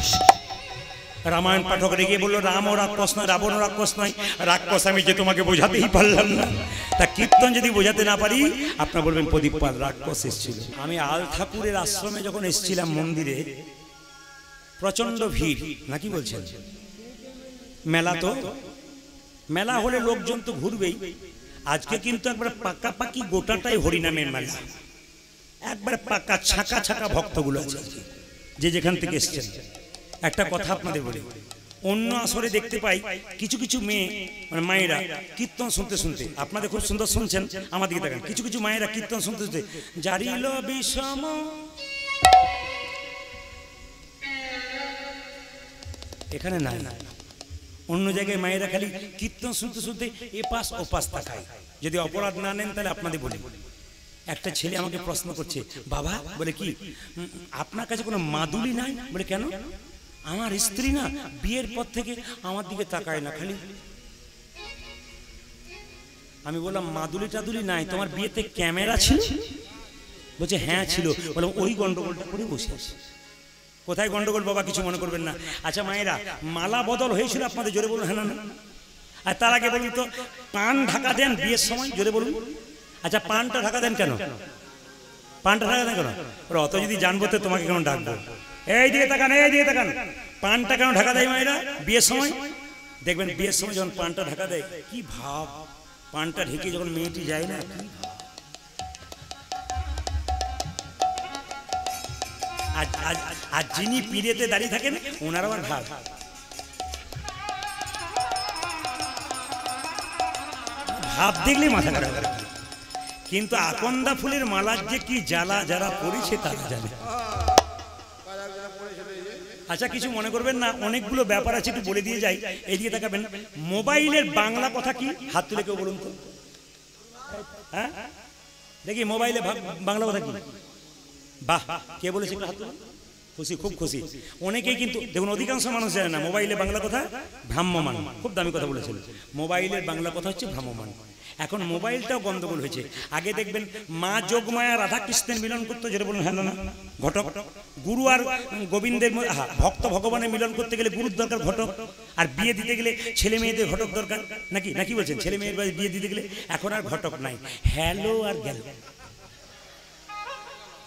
রামায়ণ পাঠক রেগে বললো রাম ও রাক্ষস নয়, রাবণ রাক্ষস নয়, রাক্ষস আমি যে তোমাকে বোঝাতেই পারলাম না। তা কীর্তন যদি বোঝাতে না পারি, আপনার বলবেন প্রদীপ পাল রাক্ষস এসেছিল। আমি আল ঠাকুরের আশ্রমে যখন এসেছিলাম মন্দিরে, প্রচন্ড ভিড়, নাকি বলছেন? মেলা, তো মেলা হলে লোকজন তো ঘুরবেই। আজকে কিন্তু একবার পাকাপাকি গোটাটাই হরিনামের মেলা, একবার পাকা ছাকা ছাকা ভক্তগুলো আছে যে যেখান থেকে এসছেন। একটা কথা আপনাদের বলি, অন্য আসরে দেখতে পাই কিছু কিছু মেয়ে, মানে মায়েরা কীর্তন শুনতে শুনতে, আপনাদের খুব সুন্দর শুনছেন, আমাদেরকে দেখেন কিছু কিছু মায়েরা কীর্তন শুনতে শুনতে জারিল বিষম, এখানে না, অন্য জায়গায় মায়েরা খালি কীর্তন শুনতে শুনতে এপাশ ওপাশ তাকায়। যদি অপরাধ না নেন তাহলে আপনাদের বলি, একটা ছেলে আমাকে প্রশ্ন করছে, বাবা বলে কি আপনার কাছে কোনো মাদুলি নাই? বলে কেন? আমার স্ত্রী না বিয়ের পর থেকে আমার দিকে তাকায় না, খালি। আমি বললাম মাদুলি টাদুলি নাই, তোমার বিয়েতে ক্যামেরা ছিল? বলছে হ্যাঁ ছিল। বললাম ওই গন্ডগোলটা করে বসে আছে। কোথায় গন্ডগোল বাবা, কিছু মনে করবেন না। আচ্ছা মায়েরা, মালা বদল হয়েছিল আপনাদের? জোরে বলুন হ্যাঁ না। আর তার আগে বলুন তো, পান ঢাকা দেন বিয়ের সময়? জোরে বলুন। আচ্ছা পানটা ঢাকা দেন কেন? পানটা ঢাকা দেন কেন? অত যদি জানবো তো তোমাকে কেমন ডাকবো? এই দিকে তাকান, এই দিকে তাকান। পানটা কেন ঢাকা দেয় মায়েরা বিয়ের সময়? দেখবেন বিয়ের সময় যখন পানটা ঢাকা দেয়, কি ভাব, পানটা ঢেকে যখন মেয়েটি যায় না, কি ভাব। আর যিনি পিড়েতে দাঁড়িয়ে থাকেন ওনারাও আর ভাব, ভাব দেখলে মাথা খারাপ। কিন্তু আকন্দা ফুলের মালার যে কি জ্বালা যারা পড়েছে তারা জানে। আচ্ছা কিছু মনে করবেন না, অনেকগুলো ব্যাপার আছে, একটু বলে দিয়ে যাই। এইদিকে তাকাবেন। মোবাইলের বাংলা কথা কি? হাত তুলে কেউ বলুন তো। হ্যাঁ দেখি মোবাইলে বাংলা কথা কি? বাহ, কে বলেছে একটু হাত তুলে? খুশি, খুব খুশি। অনেকেই কিন্তু দেখুন, অধিকাংশ মানুষ জানে না মোবাইলে বাংলা কথা ভ্রাম্যমান। খুব দামি কথা বলেছিল। মোবাইলের বাংলা কথা হচ্ছে ভ্রাম্যমান। এখন মোবাইলটাও গন্ডগোল হয়েছে। আগে দেখবেন মা যোগমায়া রাধা কৃষ্ণের মিলন করতো, যেটা বলুন হ্যাঁ না। ঘটক, গুরু আর গোবিন্দের ভক্ত ভগবানের মিলন করতে গেলে গুরুর দরকার ঘটক, আর বিয়ে দিতে গেলে ছেলে মেয়েদের ঘটক দরকার, নাকি নাকি বলছেন? ছেলে মেয়ের বিয়ে দিতে গেলে এখন আর ঘটক নাই, হ্যালো আর গেল,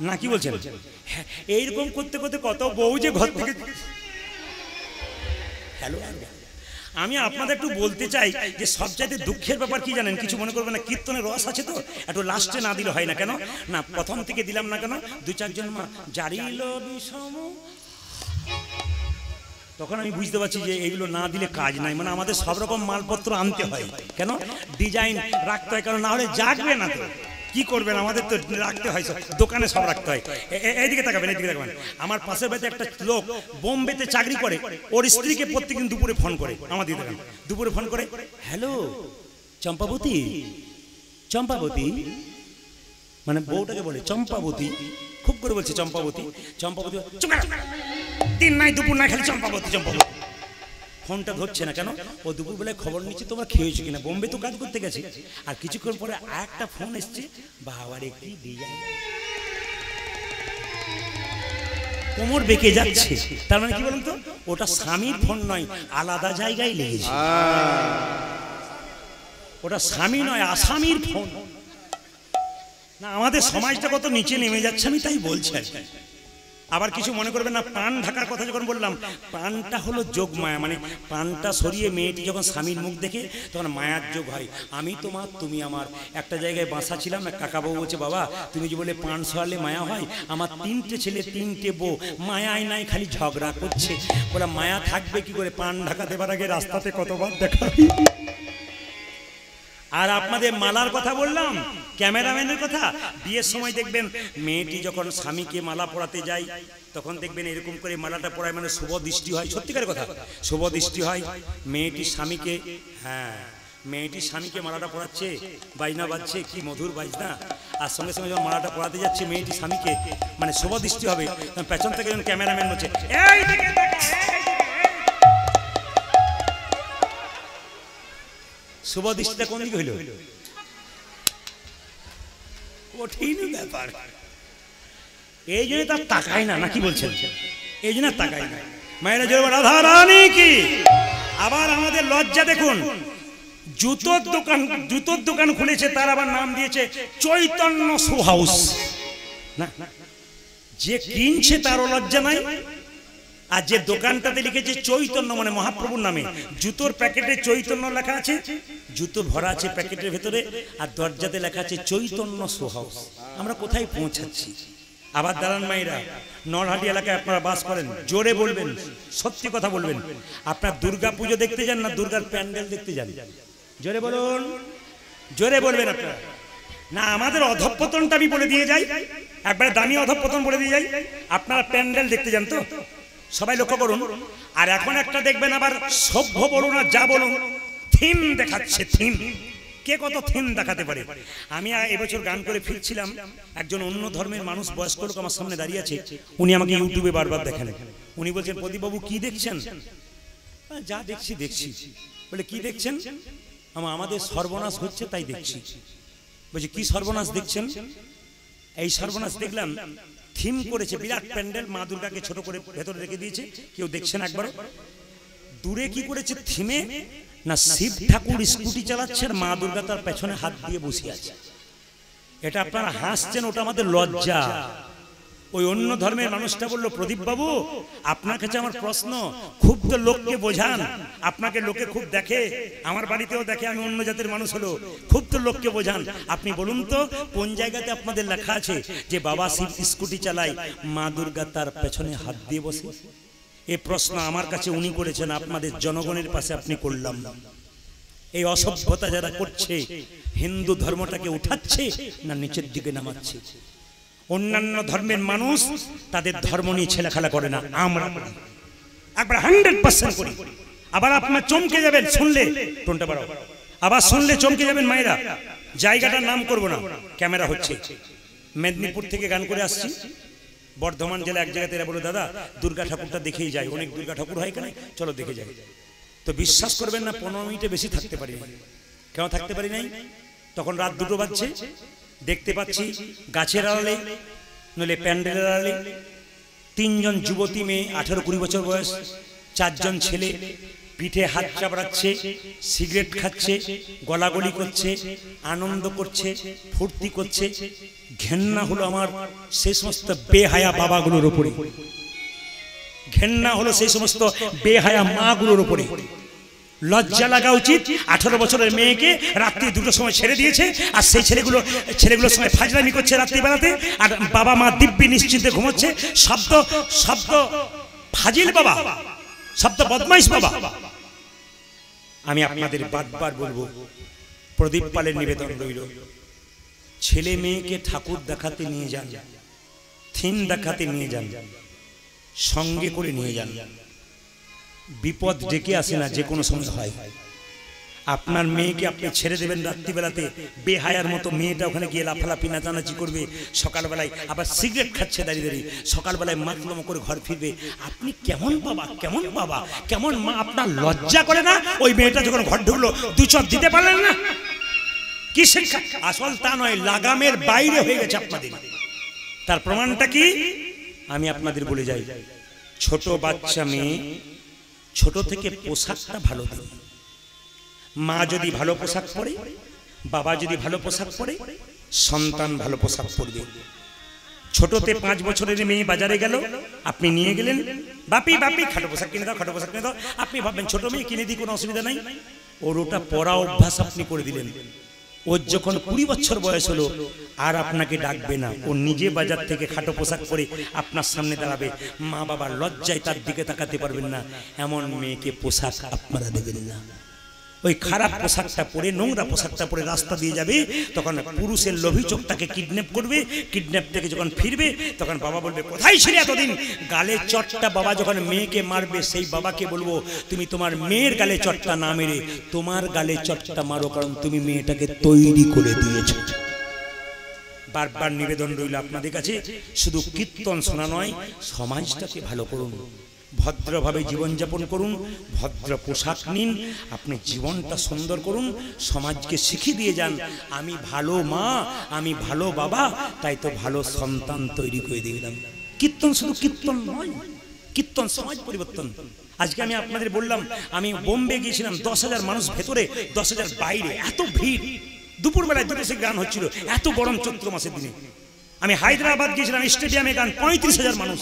না কি বলছেন? এইরকম করতে করতে কত বউ যে ঘর থেকে হ্যালো আর গেল। আমি আপনাদের একটু বলতে চাই যে সবচাইতে দুঃখের ব্যাপার কি জানেন? কিছু মনে করবেন না, কীর্তনের রস আছে তো, একটু লাস্টে না দিলে হয় না। কেন না প্রথম থেকে দিলাম না কেন? দু চারজন মা জারিল বিষম, তখন আমি বুঝতে পারছি যে এইগুলো না দিলে কাজ নাই। মানে আমাদের সব রকম মালপত্র আনতে হয়, কেন ডিজাইন রাখতে হয়, কারণ না হলে জাগবে না তো। কি করবেন, আমাদের তো রাখতে হয়, দোকানে সব রাখতে হয়। এইদিকে তাকাবেন, এইদিকে তাকাবেন। আমার পাশের বাড়িতে একটা লোক বোম্বেতে চাকরি করে, ওর স্ত্রীকে প্রত্যেকদিন দুপুরে ফোন করে। আমার দিকে তাকান, দুপুরে ফোন করে, হ্যালো চম্পাবতী, চম্পাবতী, মানে বউটাকে বলে চম্পাবতী, খুব করে বলছে চম্পাবতী, চম্পাবতী। দিন নাই দুপুর নাই খালি চম্পাবতী, চম্পাবতী। ফোনটা ধরছে না কেন? ও দুপুরবেলায় খবর নিচ্ছে তোমরা খেয়েছো কিনা, বোম্বে তো কাজ করতে গেছে। আর কিছুক্ষণ পরে একটা ফোন এসছে, বাবারে কি ডিজাইন, কোমর বেঁকে যাচ্ছে। তার মানে কি বলুন তো, ওটা স্বামীর ফোন নয়, আলাদা জায়গায় লেগেছে। ওটা স্বামী নয়, আসামির ফোন। না আমাদের সমাজটা কত নিচে নেমে যাচ্ছে, আমি তাই বলছি। আবার কিছু মনে করবেন না, পান ঢাকার কথা যখন বললাম, পানটা হলো যোগ মায়া। মানে পানটা সরিয়ে মেয়েটি যখন স্বামীর মুখ দেখে তখন মায়ার যোগ হয়। আমি তোমার, তুমি আমার। একটা জায়গায় বাসা ছিলাম, এক কাকাবাবু বলছে, বাবা তুমি যে বলে পান সরালে মায়া হয়, আমার 3টে ছেলে 3টে বউ, মায়ায় নাই খালি ঝগড়া করছে। বলে মায়া থাকবে কি করে? পান ঢাকা দেবার আগে রাস্তাতে কতবার দেখা। আর আপনাদের মালার কথা বললাম, ক্যামেরাম্যানের কথা। বিয়ের সময় দেখবেন মেয়েটি যখন স্বামীকে মালা পরাতে যায়, তখন দেখবেন এরকম করে মালাটা পরায়, মানে শুভ দৃষ্টি হয়। সত্যিকার কথা, শুভ দৃষ্টি হয়। মেয়েটি স্বামীকে, হ্যাঁ মেয়েটি স্বামীকে মালাটা পরাচ্ছে, বাজনা বাজছে, কি মধুর বাজনা। আর সঙ্গে সঙ্গে যখন মালাটা পরাতে যাচ্ছে মেয়েটি স্বামীকে, মানে শুভ দৃষ্টি হবে। পেছন থেকে যখন ক্যামেরাম্যান বলছে, এই দিকে দেখা, শুভ দৃষ্টিটা কোন দিকে হইল? কঠিন ব্যাপার। এই জন্য তার তাকায় না, নাকি বলছেন? এই জন্য তাকায় না। মায়েরা জোর রাধা রানী কি। আবার আমাদের লজ্জা দেখুন, জুতোর দোকান খুলেছে, তার আবার নাম দিয়েছে চৈতন্য শু হাউস। না, যে কিনছে তারও লজ্জা নাই। আর যে দোকানটাতে লিখেছে চৈতন্য, মানে মহাপ্রভুর নামে, জুতোর প্যাকেটে চৈতন্য লেখা আছে, জুতো ভরা আছে প্যাকেটের ভেতরে, আর দরজাতে লেখা আছে চৈতন্য শু হাউস। আমরা কোথায় পৌঁছাচ্ছি? আবার দাঁড়ান মায়েরা, নরহাটি এলাকায় আপনারা বাস করেন, জোরে বলবেন, সত্যি কথা বলবেন, আপনার দুর্গা পুজো দেখতে যান না দুর্গার প্যান্ডেল দেখতে যান? জোরে বলুন, জোরে বলবেন আপনারা। না আমাদের অধঃপতনটা আমি বলে দিয়ে যাই, একবারে দামি অধঃপতন বলে দিয়ে যাই। আপনারা প্যান্ডেল দেখতে যান তো? সবাই লক্ষ্য করুন। আর এখন একটা দেখবেন আবার সভ্য বলুন আর যা বলুন, থিম দেখাচ্ছে, থিম। কে কত থিম দেখাতে পারে। আমি এবছর গান করে ফিরছিলাম, একজন অন্য ধর্মের মানুষ বয়স্ক লোক আমার সামনে দাঁড়িয়ে আছে, উনি আমাকে ইউটিউবে বারবার দেখেন। উনি বলছেন প্রদীপবাবু কি দেখছেন? যা দেখছি দেখছি। বলে কি দেখছেন? আমাদের সর্বনাশ হচ্ছে তাই দেখছি। বলছি কি সর্বনাশ দেখছেন? এই সর্বনাশ দেখলাম থিম করেছে বিরাট প্যান্ডেল, মা দুর্গাকে ছোট করে ভেতরে রেখে দিয়েছে, কেউ দেখছেন একবার? দূরে কি করেছে থিমে না শিব ঠাকুর স্কুটি চালাচ্ছে, মা দুর্গা তার পেছনে হাত দিয়ে বসে আছে। এটা আপনারা হাসছেন, ওটা আমাদের লজ্জা। ওই অন্য ধর্মের মানুষটা বলল প্রদীপ বাবু আপনার কাছে আমার প্রশ্ন, খুব তো লোককে বোঝান, আপনাকে লোকে খুব দেখে, আমার বাড়িতেও দেখে, আমি অন্য জাতের মানুষ হলো, খুব তো লোককে বোঝান, আপনি বলুন তো কোন জায়গাতে আপনাদের লেখা আছে যে বাবা শিব স্কুটি চালায়, মা দুর্গা তার পেছনে হাত দিয়ে বসে? এই প্রশ্ন আমার কাছে উনি করেছেন, আপনাদের জনগণের পাশে আপনি করলাম না। এই অসভ্যতা যারা করছে, হিন্দু ধর্মটাকে উঠাচ্ছে না নিচের দিকে নামাচ্ছে? অন্যান্য ধর্মের মানুষ তাদের ধর্ম নিয়ে ছেলেখেলা করে না, আমরা একবার 100% করি। আবার আপনার চমকে যাবেন শুনলে, টোনটা বাড়াও, আবার শুনলে চমকে যাবেন মায়েরা। জায়গাটার নাম করব না, ক্যামেরা হচ্ছে। মেদিনীপুর থেকে গান করে আসছি, বর্ধমান জেলা এক জায়গাতে এরা বলো দাদা দুর্গা ঠাকুরটা দেখেই যায়, অনেক দুর্গা ঠাকুর হয় এখানে, চলো দেখে যাই। তো বিশ্বাস করবেন না 15 মিনিটে বেশি থাকতে পারি নাই। কেন থাকতে পারি নাই? তখন রাত 2টো বাজছে, দেখতে পাচ্ছি গাছের আড়ালে নইলে প্যান্ডেলের আড়ালে 3 জন যুবতী মেয়ে 18-20 বছর বয়স, 4 জন ছেলে পিঠে হাত চাপড়াচ্ছে, সিগারেট খাচ্ছে, গলাগলি করছে, আনন্দ করছে, ফুর্তি করছে। ঘেন্না হলো আমার সেই সমস্ত বেহায়া বাবাগুলোর উপরে, ঘেন্না হলো সেই সমস্ত বেহায়া মাগুলোর উপরে। লজ্জা লাগা উচিত। 18 বছরের মেয়েকে রাত্রি 2টোর সময় ছেড়ে দিয়েছে, আর সেই ছেলেগুলোর সঙ্গে ফাজলামি করছে রাত্রিবেলাতে, আর বাবা মা দিব্যি নিশ্চিন্তে ঘুমোচ্ছে। শব্দ ফাজিল বাবা, শব্দ বদমাইশ বাবা। আমি আপনাদের বারবার বলবো, প্রদীপ পালের নিবেদন রইল, ছেলে মেয়েকে ঠাকুর দেখাতে নিয়ে যান, থিম দেখাতে নিয়ে যান, সঙ্গে করে নিয়ে যান। বিপদ ডেকে আসে না, যে কোনো সময় হয়। আপনার মেয়েকে আপনি ছেড়ে দেবেন রাত্রিবেলাতে, বেহায়ার মতো মেয়েটা ওখানে গিয়ে লাফালাফি নাচানাচি করবে, সকালবেলায় আবার সিগারেট খাচ্ছে দাঁড়িয়ে দাঁড়িয়ে, সকালবেলায় মাতলামো করে ঘর ফিরবে। আপনি কেমন বাবা, কেমন বাবা, কেমন মা? আপনার লজ্জা করে না? ওই মেয়েটা যখন ঘর ঢুকলো 2 চট দিতে পারলেন না? কি শিক্ষা? আসল তা নয়, লাগামের বাইরে হয়ে গেছে আপনাদের। তার প্রমাণটা কি আমি আপনাদের বলে যাই। ছোট বাচ্চা মেয়ে ছোট থেকে পোশাকটা ভালো দিন। মা যদি ভালো পোশাক পরে, বাবা যদি ভালো পোশাক পরে, সন্তান ভালো পোশাক পরবে। ছোটতে 5 বছরের মেয়ে বাজারে গেল, আপনি নিয়ে গেলেন, বাপি বাপি খাটো পোশাক কিনে দাও, খাটো পোশাক কিনে দাও। আপনি ভাববেন ছোট মেয়ে কিনে দিই, কোনো অসুবিধা নাই। ওর ওটা পরা অভ্যাস আপনি করে দিলেন। ওর যখন 20 বছর বয়স হলো আর আপনাকে ডাকবে না, ও নিজে বাজার থেকে খাটো পোশাক পরে আপনার সামনে দাঁড়াবে। মা বাবার লজ্জায় তার দিকে তাকাতে পারবেন না। এমন মেয়েকে পোশাক আপনারা দেবেন না। ওই খারাপ পোশাকটা পরে, নোংরা পোশাকটা পরে রাস্তা দিয়ে যাবে, তখন পুরুষের লোভী চোখ তাকে কিডন্যাপ করবে। কিডন্যাপ থেকে যখন ফিরবে তখন বাবা বলবে কোথায় ছিলে এতদিন? গালে চটটা বাবা যখন মেয়েকে মারবে, সেই বাবাকে বলবো তুমি তোমার মেয়ের গালে চটটা না মেরে তোমার গালে চটটা মারো, কারণ তুমি মেয়েটাকে তৈরি করে দিয়েছো। বারবার নিবেদন রইল আপনাদের কাছে, শুধু কীর্তন শোনা নয়, সমাজটাকে ভালো করুন, ভদ্রভাবে জীবনযাপন করুন, ভদ্র পোশাক নিন, আপনি জীবনটা সুন্দর করুন, সমাজকে শিখিয়ে দিয়ে যান আমি ভালো মা, আমি ভালো বাবা, তাই তো ভালো সন্তান তৈরি করে দিলাম। কীর্তন শুধু কীর্তন নয়, কীর্তন সমাজ পরিবর্তন। আজকে আমি আপনাদের বললাম, আমি বোম্বে গিয়েছিলাম, 10,000 মানুষ ভেতরে, 10,000 বাইরে, এত ভিড়। দুপুরবেলায় 2টো গান হচ্ছিল, এত গরম চৈত্র মাসের দিনে। আমি হায়দ্রাবাদ গিয়েছিলাম, স্টেডিয়ামে গান, 35,000 মানুষ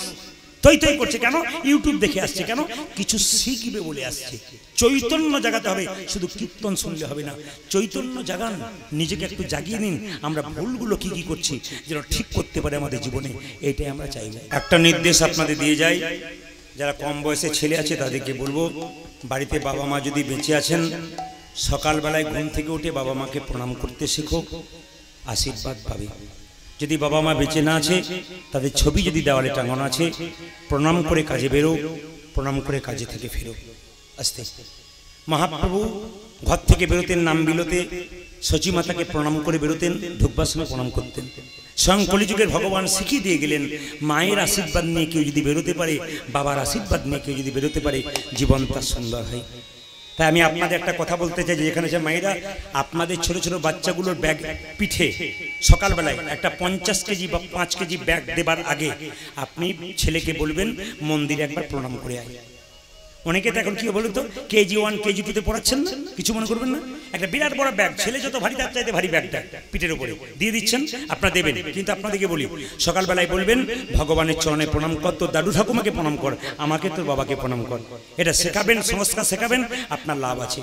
তৈ তৈ করছে। কেন? ইউটিউব দেখে আসছে। কেন? কিছু শিখবে বলে আসছে। চৈতন্য জাগাতে হবে, শুধু কীর্তন শুনলে হবে না। চৈতন্য জাগান, নিজেকে একটু জাগিয়ে নিন। আমরা ভুলগুলো কি কি করছি যেন ঠিক করতে পারে আমাদের জীবনে, এটাই আমরা চাইব। একটা নির্দেশ আপনাদের দিয়ে যাই, যারা কম বয়সে ছেলে আছে তাদেরকে বলবো, বাড়িতে বাবা মা যদি বেঁচে আছেন, সকালবেলায় ঘুম থেকে উঠে বাবা মাকে প্রণাম করতে শেখো, আশীর্বাদ পাবে। যদি বাবা মা বেঁচে না আছে, তাদের ছবি যদি দেওয়ালে টাঙানো আছে, প্রণাম করে কাজে বেরো, প্রণাম করে কাজে থেকে ফেরো। আস্তে মহাপ্রভু ঘর থেকে বেরোতেন, নাম বিলোতে সচিমাতাকে প্রণাম করে বেরোতেন, ঢুকবার সময় প্রণাম করতেন। স্বয়ং কলিযুগের ভগবান শিখিয়ে দিয়ে গেলেন, মায়ের আশীর্বাদ নিয়ে কেউ যদি বেরোতে পারে, বাবার আশীর্বাদ নিয়ে কেউ যদি বেরোতে পারে, জীবন তার সুন্দর হয়। তাই আমি আপনাদের একটা কথা বলতে চাই যে এখানে যে মায়েরা আপনাদের ছোট ছোট বাচ্চাগুলোর ব্যাগ পিঠে সকালবেলায় একটা 50 কেজি বা 5 কেজি ব্যাগ দেবার আগে আপনি ছেলেকে বলবেন মন্দিরে একবার প্রণাম করে আয়। অনেকে তো এখন কি বলুন তো, কেজি 1 কেজি 2 তে পড়াচ্ছেন না, কিছু মনে করবেন না, একটা বিরাট বড় ব্যাগ, ছেলে যত ভারী তার চাইতে ভারী ব্যাগটা পিঠের উপরে দিয়ে দিচ্ছেন, আপনারা দেবেন। কিন্তু আপনাদেরকে বলি সকালবেলায় বলবেন ভগবানের চরণে প্রণাম কর, তোর দাদু ঠাকুমাকে প্রণাম কর, আমাকে তোর বাবাকে প্রণাম কর। এটা শেখাবেন, সংস্কার শেখাবেন, আপনার লাভ আছে।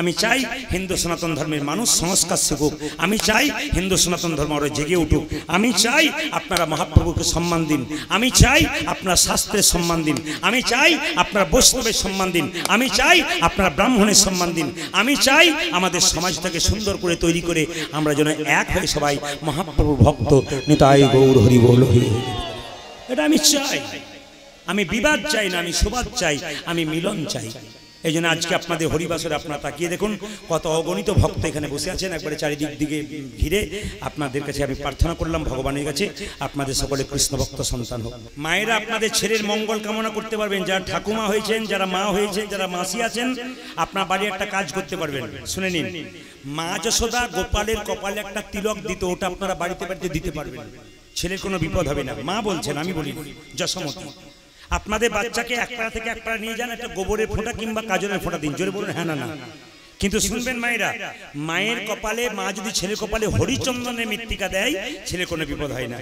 আমি চাই হিন্দু সনাতন ধর্মের মানুষ সংস্কার শিখুক, আমি চাই হিন্দু সনাতন ধর্ম আরো জেগে উঠুক, আমি চাই আপনারা মহাপ্রভুকে সম্মান দিন, আমি চাই আপনারা শাস্ত্রের সম্মান দিন, আমি চাই আপনারা বৈষ্ণবের সম্মান দিন, আমি চাই আপনারা ব্রাহ্মণের সম্মান দিন, আমি চাই আমাদের সমাজটাকে সুন্দর করে তৈরি করে আমরা যেন এক হয়ে সবাই মহাপ্রভুর ভক্ত নিতাই গৌর হরি বল হরি। এটা আমি চাই। আমি বিবাদ চাই না, আমি সুবাদ চাই, আমি মিলন চাই। এই জন্য আজকে আপনাদের হরিবাসরে আপনারা তাকিয়ে দেখুন কত অগণিত ভক্ত এখানে বসে আছেন, একবারে চারিদিক দিকে ঘিরে। আপনাদের কাছে আমি প্রার্থনা করলাম ভগবানের কাছে আপনাদের সকলে কৃষ্ণ ভক্ত সন্তান হোক। মায়েরা আপনাদের ছেলের মঙ্গল কামনা করতে পারবেন, যারা ঠাকুমা হয়েছেন, যারা মা হয়েছেন, যারা মাসি আছেন, আপনার বাড়ি একটা কাজ করতে পারবেন। শুনে নিন, মা যশোদা গোপালের কপালে একটা তিলক দিত, ওটা আপনারা বাড়িতে বাড়িতে দিতে পারবেন, ছেলের কোনো বিপদ হবে না। মা বলছেন, আমি বলি যশোমতী। আপনাদের বাচ্চাকে এক পাড়া থেকে এক পাড়া নিয়ে যান, একটা গোবরের ফোঁটা কিংবা কাজলের ফোঁটা দিন, জোরে বলুন হ্যাঁ না না। কিন্তু শুনবেন মায়েরা, মায়ের কপালে, মা যদি ছেলের কপালে হরিচন্দনের মৃত্তিকা দেয়, ছেলে কোনো বিপদ হয় না।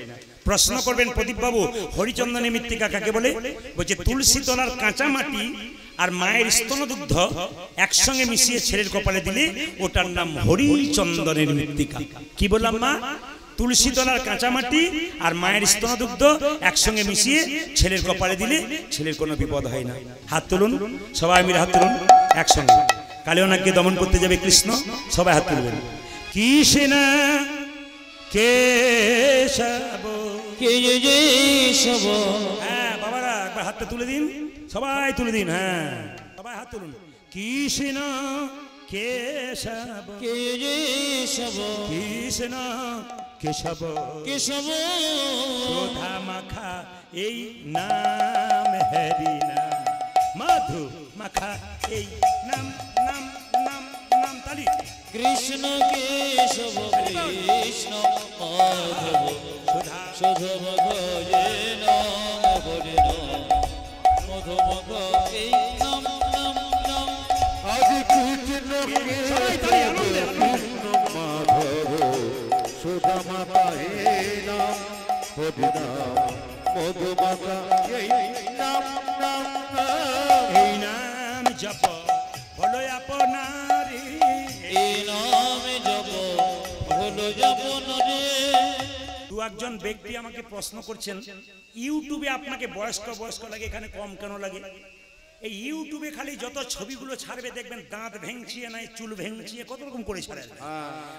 প্রশ্ন করবেন প্রদীপ বাবু, হরিচন্দনের মৃত্তিকা কাকে বলে? বলছে তুলসী তলার কাঁচা মাটি আর মায়ের স্তনদুগ্ধ একসঙ্গে মিশিয়ে ছেলের কপালে দিলে ওটার নাম হরিচন্দনের মৃত্তিকা। কি বললাম মা? তুলসী তলার কাঁচা মাটি আর মায়ের স্তনদুগ্ধ একসঙ্গে মিশিয়ে ছেলের কপালে দিলে ছেলের কোনো বিপদ হয় না। হাত তুলুন, সবাই মিলে হাত তুলুন একসঙ্গে। কালিয়ানাকে দমন করতে যাবে কৃষ্ণ, সবাই হাত তুলবেন। কৃষ্ণ কেশব কেশব, হ্যাঁ বাবারা একবার হাতটা তুলে দিন, সবাই তুলে দিন, হ্যাঁ সবাই হাত তুলুন। কৃষ্ণ কেশব কেশব কৃষ্ণ কেশব কেশব শোধা মাখা এই নাম হরি নাম, মধু মাখা এই নাম নাম নাম নাম। তালি কৃষ্ণ কেশব কৃষ্ণ মাধব সুধা সুধব ভজে নাম হরি নাম, মধু মাখা এই নাম নাম নাম। আজ কৃষ্ণ কেশব কৃষ্ণ মাধব সুধা মাখা এই নাম হরি নাম, মধু মাখা এই নাম নাম নাম। এই নাম জপ হলো আপনারি, এই নাম জপ হলো আপনারি। দু একজন ব্যক্তি আমাকে প্রশ্ন করছেন, ইউটিউবে আপনাকে বয়স্ক বয়স্ক লাগে, এখানে কম কেন লাগে? এই ইউটিউবে খালি যত ছবিগুলো ছাড়বে দেখবেন দাঁত ভেঙচিয়ে নাই চুল ভেঙচিয়ে কত রকম করে ছাড়ে।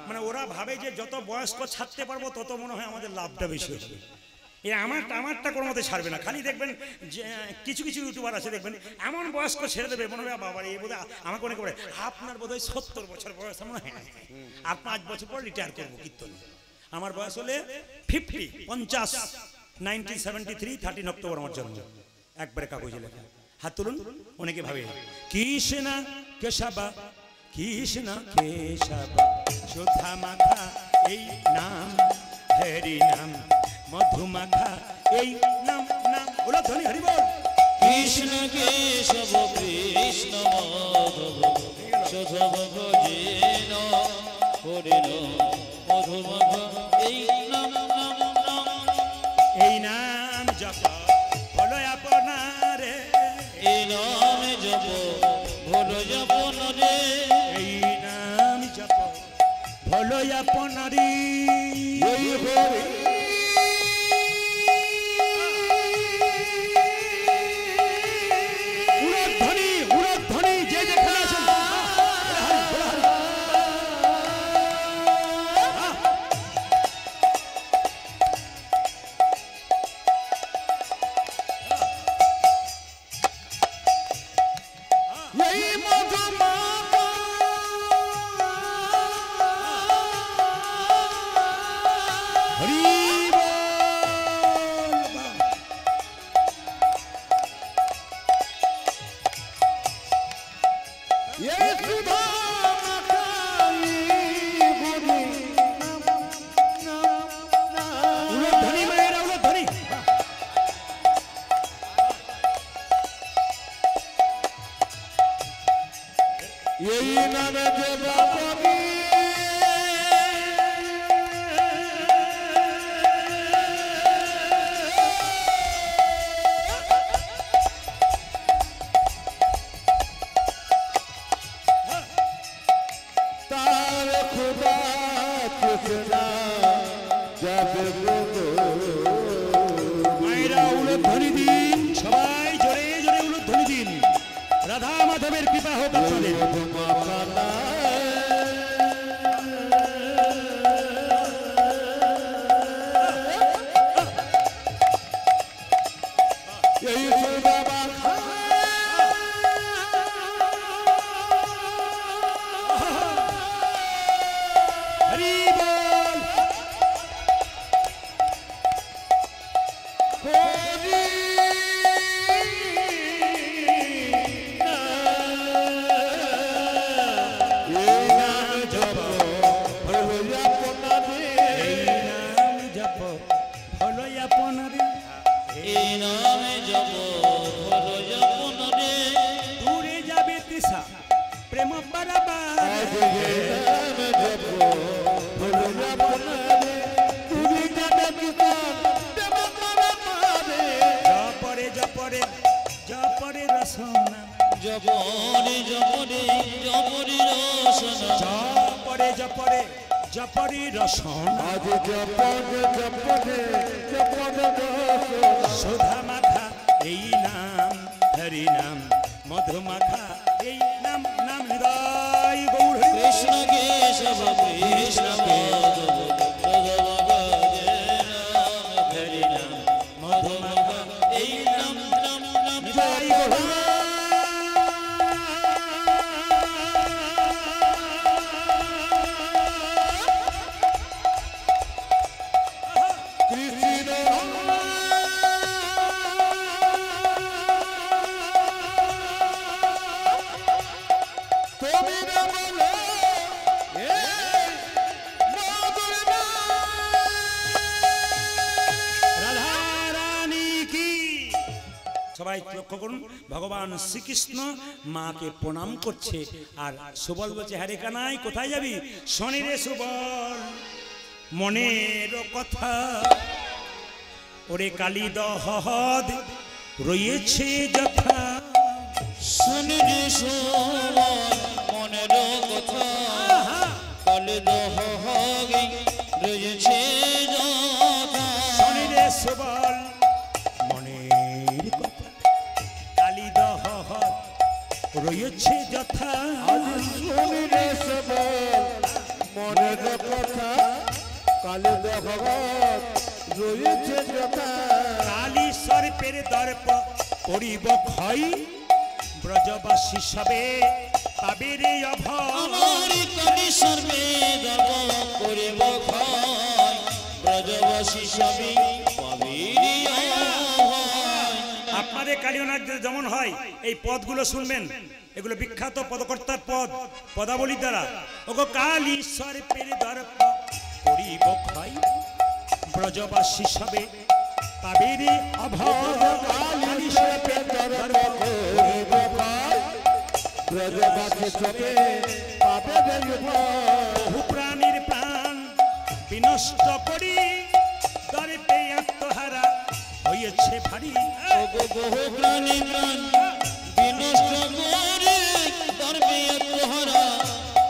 মানে ওরা ভাবে যে যত বয়স্ক ছাড়তে পারবো তত মনে হয় আমাদের লাভটা বেশি হবে। এই আমারটা কোনো মতে ছাড়বে না। খালি দেখবেন যে কিছু কিছু ইউটিউবার আছে দেখবেন এমন বয়স্ক ছেড়ে দেবে, মনে হবে বাবা এই বোধহয় আমাকে অনেক করে আপনার বোধহয় 70 বছর বয়স, মনে হয় আর 5 বছর পর রিটায়ার করবো কীর্তন। আমার বয়স হলে 50 1973 13 অক্টোবর আমার জন্ম, একবারে কাগজে লেখা। হাত তুলুন। অনেকে ভাবে কৃষ্ণ কেশব কৃষ্ণ কেশব সুধা মাখা এই নাম হরি নাম, মধু মাখা এই নাম নাম। ওরা ধ্বনি হরি বল। কৃষ্ণ কেশব কৃষ্ণ মাধব সুধব ভজে নাম হরি নাম, মধু মাখা এই নাম নাম নাম। এই নাম জপ হলো আপনারে, এই নাম জপ হলো আপনারে, এই নাম জপ হলো আপনারি। উড়ধ্বনি যে যেখানে আছেন উলধ্বনি মায়েরা উলধ্বনি। এই নামে যে বাপি তার খুদা কৃষ্ণা যাবে মায়েরা উলধ্বনি দিন, সবাই জোরে জোরে উলধ্বনি দিন। রাধা মাধবের কৃপা হোক আপনাদের। হরি বল। দূরে যাবে তৃষা প্রেম জপরে জপরে জপরে রসনা, জপরে জপরে জপরে রসনা, জপরে জপরে জপরে রসনা। সুধা মাখা এই নাম, হরি নাম মধু মাখা এই নাম, নাম হৃদয় গৌর হরি। কৃষ্ণ কেশব কৃষ্ণ মাধব মাধব গজে নাম হরি নাম মধু মাখা এই নাম, নাম নাম হৃদয় গৌর। রাধা রানী কি। সবাই লক্ষ্য করুন, ভগবান শ্রীকৃষ্ণ মাকে প্রণাম করছে আর সুবল বলছে, হ্যারে কানাই কোথায় যাবি? শনি রে সুবল মনের কথা, ওরে কালী দহদ রয়েছে যথা। শনি রে সুবল মনের কথা, কালে দহ রয়েছে যথা। শনি রে সুবল মনের কথা, কালী দহদ রয়েছে যথা। মনের কথা কালে ভগবত রয়েছে যথা। কালী সর্পের দর্প করিব ক্ষয়, ব্রজবাসী সবে পাবে রে অভয়। আমারি কালী সর্বে গর্ব করিব ক্ষয়, ব্রজবাসী সবে পাবে রে অভয়। আপনাদের কালীনাথ যেমন হয় এই পদগুলো শুনবেন, এগুলো বিখ্যাত পদকর্তার পদ, পদাবলীর দ্বারা। ওগো কালী সর্পের দর্প করিব ক্ষয়, ব্রজবাসী সবে পাবে রে অভয়। কালী সর্পের দর্প করিব ক্ষয়, ব্রজবাসী সবে পাবে বহু প্রাণীর প্রাণ বিনষ্ট করি, দর্পে আত্মহারা হয়েছে ভারী। বহু প্রাণী প্রাণ বিনষ্ট করে, দর্পে আত্মহারা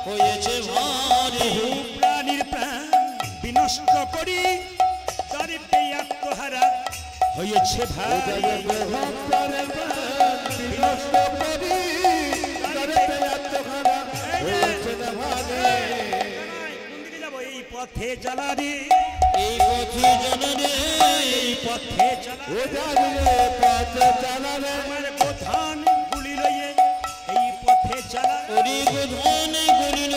হয়েছে ভারী। বহু প্রাণীর প্রাণ বিনষ্ট করি, দর্পে আত্মহারা হয়েছে ভারী। এই পথে চলা রে, এই পথে জনরে, এই পথে চলা আমার প্রধান গুলি লইয়ে এই পথে চলা। ওরে গোধন করিল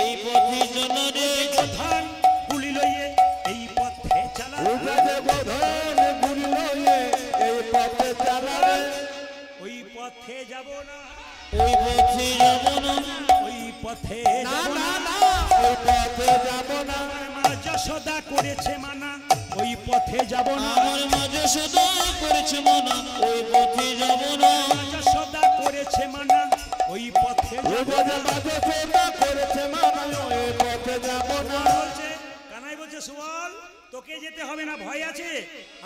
এই পথে জনরে, প্রধান গুলি লইয়ে এই পথে চলা। ওই পথে যাব না, ওই পথে যাব না ওই পথে না যাব না না। না ওই পথে যাব না মা যশোদা করেছে মানা ওই পথে যাব না। আমার মাঝে সদা করেছে মানা ওই পথে যাব না মা যশোদা করেছে মানা ওই পথে ওই যাব পথে না। বাজে সোনা করেছে মানায় ওই পথে যাব না বলছে কানাই বলছে সুবল তোকে যেতে হবে না, ভয় আছে,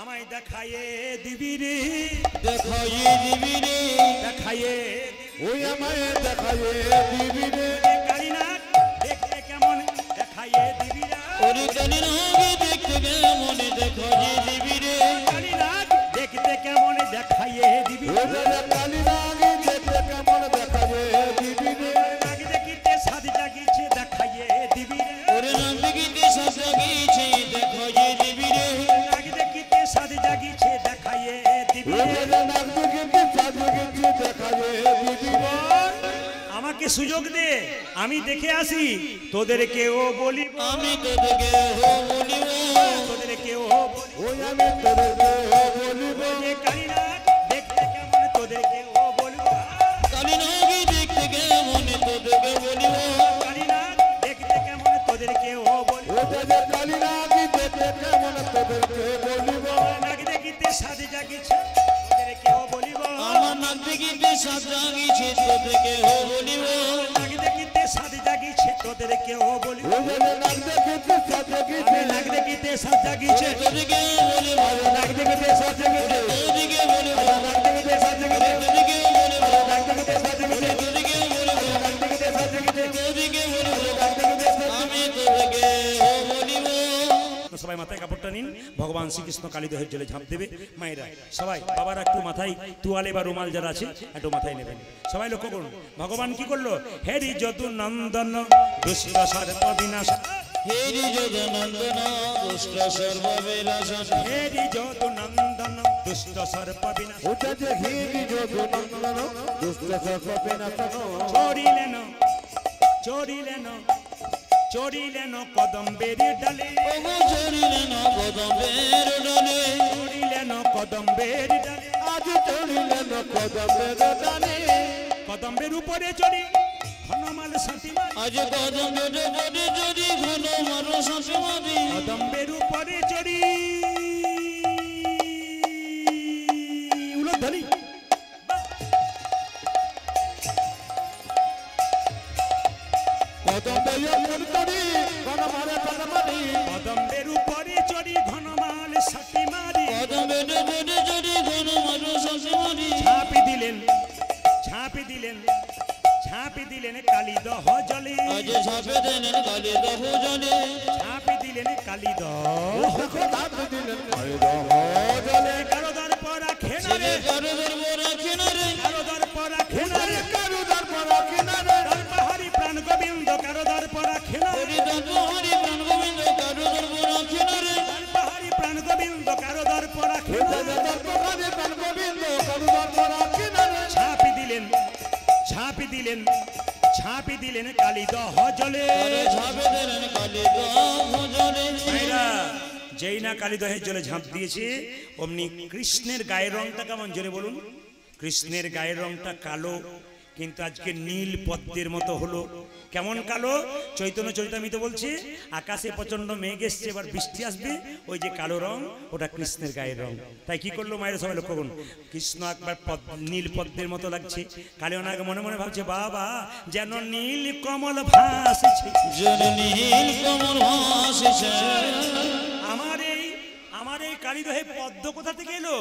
আমায় দেখাইয়ে দিবি রে, দেখাইয়ে দিবি রে দেখাইয়ে ওই আমায় দেখাইয়ে দিবি রে কালীনাথ দেখতে কেমন দেখাইয়ে দিবি রে, ওরে কালীর হবে দেখতে কেমন দেখাইয়ে দিবি রে কালীনাথ দেখতে কেমন দেখাইয়ে দিবি ওই যে কালী নাগি দেখতে কেমন দেখাইয়ে দিবি রে নাগ দেখিতে সাধ জাগিছে দেখাইয়ে দিবি রে, ওরে নাম দেখিতে সাজা গিয়েছে দেখাইয়ে দিবি রে নাগ দেখিতে সাধ জাগিছে দেখাইয়ে দিবি ওই রে। যে নাগি কিন্তু সাজু কিন্তু দেখাইয়ে দিবি রে আমাকে সুযোগ দে আমি দেখে আসি, তোদেরকেও বলিব, আমি তোদেরকে বলিব তোদেরকেও বলিব। ওই আমি তোদেরকে বলিব যে কালীনাথ দেখতে কেমন তোদেরকেও বলিব, কালী নাগি দেখতে কেমন তোদেরকে বলিব কালীনাথ দেখতে কেমন তোদেরকেও বলিব। ওই যে কালী নাগি দেখতে কেমন তোদেরকে বলিব নাগ দেখিতে সাধ জাগিছে তোদেরকেও বলিব, আমার নাম দেখিতে সাজা গিয়েছে তোদেরকে বলিব নাগ দেখিতে সাধ জাগিছে তোদেরকেও বলিব, ওই যে নাগ দেখতে সাজু কিন্তু নাগ দেখিতে সাধ জাগিছে, তোদেরকে বলিব নাগ দেখিতে সাধ জাগিছে, তোদেরকে বলিব নাগ দেখিতে সাধ জাগিছে, তোদেরকে বলিব নাগ দেখিতে সাধ জাগিছে, তোদেরকে বলিব নাগ দেখিতে সাধ জাগিছে, তোদেরকে বলিব নাগ দেখিতে সাধ জাগিছে। আমি তোদেরকে বলিব সবাই মাথায় কাপড়টা নিন, ভগবান শ্রীকৃষ্ণ কালীদহের জলে ঝাঁপ দেবে। মায়েরা সবাই বাবারা একটু মাথায় তুয়ালে বা রুমাল যারা আছে একটু মাথায় নেবেন। সবাই লক্ষ্য করুন ভগবান কি করলো, হেরি যদু নন্দন দুষ্ট সর্প বিনাশ, হেরি জগনন্দন দুষ্ট সর্ববিনাশন হেরি যদু নন্দন দুষ্ট সর্প বিনাশ, ওটা যে হিরি যোধু নন্দন দুষ্ট সর্পে নাচন চড়িলেন চড়িলেন চড়িলেন কদম্বের ডালে, ওগো চড়িলেন কদমের ডালে চড়িলেন কদম্বের ডালে, আজ চড়িলেন কদমের ডালে কদম্বের উপরে চড়ি হনুমান সাথী মারি, আজ কদমের উপরে যদি ঘন মারো শাশুমারি কদম্বের উপরে চড়ি উলধ্বনি কদমে মন করি গণমারে গণমারি কদম্বের উপরে চড়ি ঘনমাল সাথী মারি, কদমের উপরে যদি ঘন মারো শাশুমারি ঝাঁপি দিলেন ঝাঁপি দিলেন ঝাঁপি দিলেন কালীদহ জলে, আজ ঝাঁপে দেন কালী দহ জলে ঝাঁপি দিলেন কালীদহ হাত দিলেন জলে কারো দর্প রাখে না রে, কারো ধর্ম রাখে না রে কারো দর্প রাখে না রে, কারু দর্পণ কিনারে দর্পহারি প্রাণ গোবিন্দ কারো দর্প রাখে না রে, হরি দর্প হরি প্রাণ গোবিন্দ কারো ধর্ম রাখে না রে দর্পহারি প্রাণ গোবিন্দ কারো দর্প রাখে না রে। দর্পণে প্রাণ গোবিন্দ কারু দর্পণ কিনারে ঝাঁপি দিলেন ঝাঁপি দিলেন ঝাঁপি দিলেন কালীদহ জলে। আরে ঝাঁপে দেন কালী দহ জলে ভাইরা যেই না কালীদহের জলে ঝাঁপ দিয়েছে অমনি কৃষ্ণের গায়ের রংটা কেমন জোরে বলুন, কৃষ্ণের গায়ের রংটা কালো কিন্তু আজকে নীল পদ্মের মতো হলো। কেমন কালো? চৈতন্য চরিতামৃত বলছে আকাশে প্রচন্ড মেঘ এসছে, এবার বৃষ্টি আসবে, ওই যে কালো রং ওটা কৃষ্ণের গায়ের রং। তাই কি করলো মায়ের সবাই লক্ষ্য করুন, কৃষ্ণ একবার নীল পদ্মের মতো লাগছে, কালীনাকে মনে মনে ভাবছে বাবা যেন নীল কমল ভাসছে, যেন নীল কমল ভাসছে আমার এই কালীদহে পদ্ম কোথা থেকে এলো?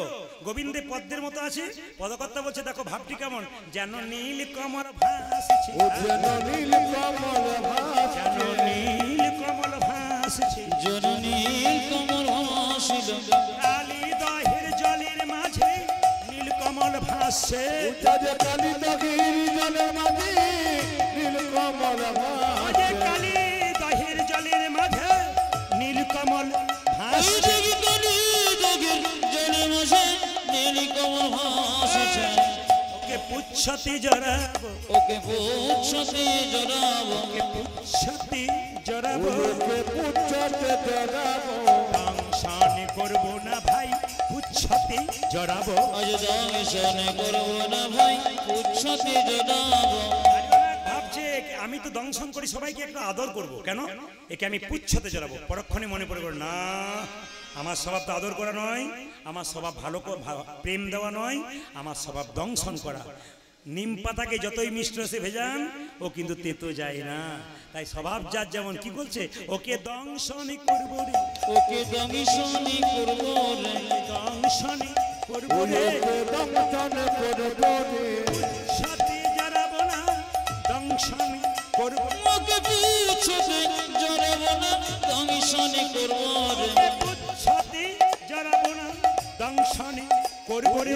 গোবিন্দে পদ্মের মতো আছে। পদকর্তা বলছে দেখো ভাবটি কেমন, যেন নীল কমল ভাসছে, ও যেন নীল কমল যেন নীল কমল ভাসছে, যেন নীল কমল ভাসিল কালীদহের জলের মাঝে নীল কমল ভাসছে, যে কালী দহির জলে মাঝি নীল কমল যে কালীদহের জলের মাঝে নীল কমল ভাসছে, ওকে পুচ্ছতে জড়াবো, ওকে পুচ্ছতে জড়াবো ওকে পুচ্ছতে জড়াবো, পুচ্ছতে জড়াবো সংসান করবো না ভাই পুচ্ছ পুচ্ছতে জড়াবো। আজ দংশন করব না ভাই পুচ্ছতে জড়াবো। ভাবছে আমি তো দংশন করি সবাইকে একটু আদর করব, কেন একে আমি পুচ্ছতে জড়াবো। পরক্ষণে মনে পড়ে গেল, না আমার স্বভাব তো আদর করা নয়, আমার স্বভাব ভালো প্রেম দেওয়া নয়, আমার স্বভাব দংশন করা। নিম পাতাকে যতই মিষ্ট রসে ভেজান ও কিন্তু তেতো যায় না। তাই স্বভাব যার যেমন কি বলছে, ওকে দংশনই করবো রে, ওকে দংশনই করব রে, দংশনই করবো রে, দংশন করবো রে, সাথে জড়াবো না দংশনই করবো, ওকে পুচ্ছতে জড়াবো না দংশনই করব রে, পুচ্ছতে জড়াবো না দংশনই করবো রে।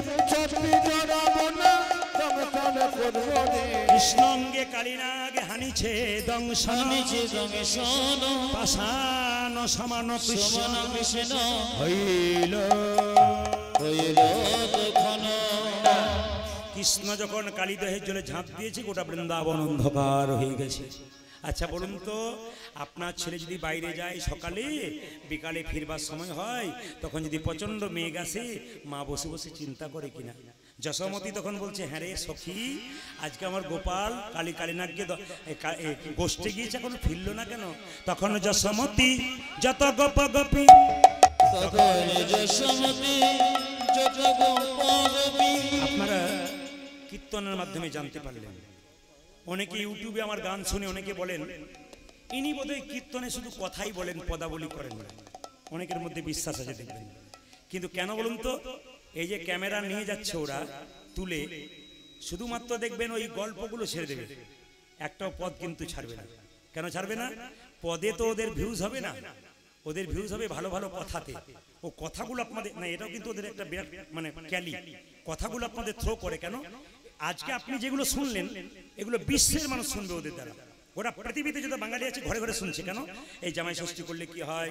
পুচ্ছতে জড়াবো না দংশন করবো রে, কৃষ্ণ অঙ্গে কালিনাগে হানিছে দংশন, নিচে দংশন পাষাণ সমান সমান কৃষ্ণ কৃষ্ণ হইল। হইল তখন। কৃষ্ণ যখন কালীদহের জলে ঝাঁপ দিয়েছে গোটা বৃন্দাবন অন্ধকার হয়ে গেছে। আচ্ছা বলুন তো, আপনার ছেলে যদি বাইরে যায় সকালে, বিকালে ফিরবার সময় হয়, তখন যদি প্রচন্ড মেঘ আসে, মা বসে বসে চিন্তা করে কিনা? যশোমতী তখন বলছে, হ্যাঁ রে সখী, আজকে আমার গোপাল কালীনাগকে গোষ্ঠে গিয়েছে, এখনো ফিরলো না কেন? তখন যশোমতী যত গোপ গোপী, তখন যশোমতী যত গোপী। আপনারা কীর্তনের মাধ্যমে জানতে পারলেন। অনেকে ইউটিউবে আমার গান শুনে অনেকে বলেন, ইনি বোধহয় কীর্তনে শুধু কথাই বলেন, পদাবলী করেন না। অনেকের মধ্যে বিশ্বাস আছে দেখবেন, কিন্তু কেন বলুন তো? এই যে ক্যামেরা নিয়ে যাচ্ছে ওরা তুলে, শুধুমাত্র দেখবেন ওই গল্পগুলো ছেড়ে দেবে, একটাও পদ কিন্তু ছাড়বে না। কেন ছাড়বে না? পদে তো ওদের ভিউজ হবে না, ওদের ভিউজ হবে ভালো ভালো কথাতে। ও কথাগুলো আপনাদের না, এটাও কিন্তু ওদের একটা বিরাট মানে ক্যালি, কথাগুলো আপনাদের থ্রো করে। কেন? আজকে আপনি যেগুলো শুনলেন এগুলো বিশ্বের মানুষ শুনবে ওদের দ্বারা। ওরা পৃথিবীতে যত বাঙালি আছে ঘরে ঘরে শুনছে। কেন? এই জামাই ষষ্ঠী করলে কি হয়,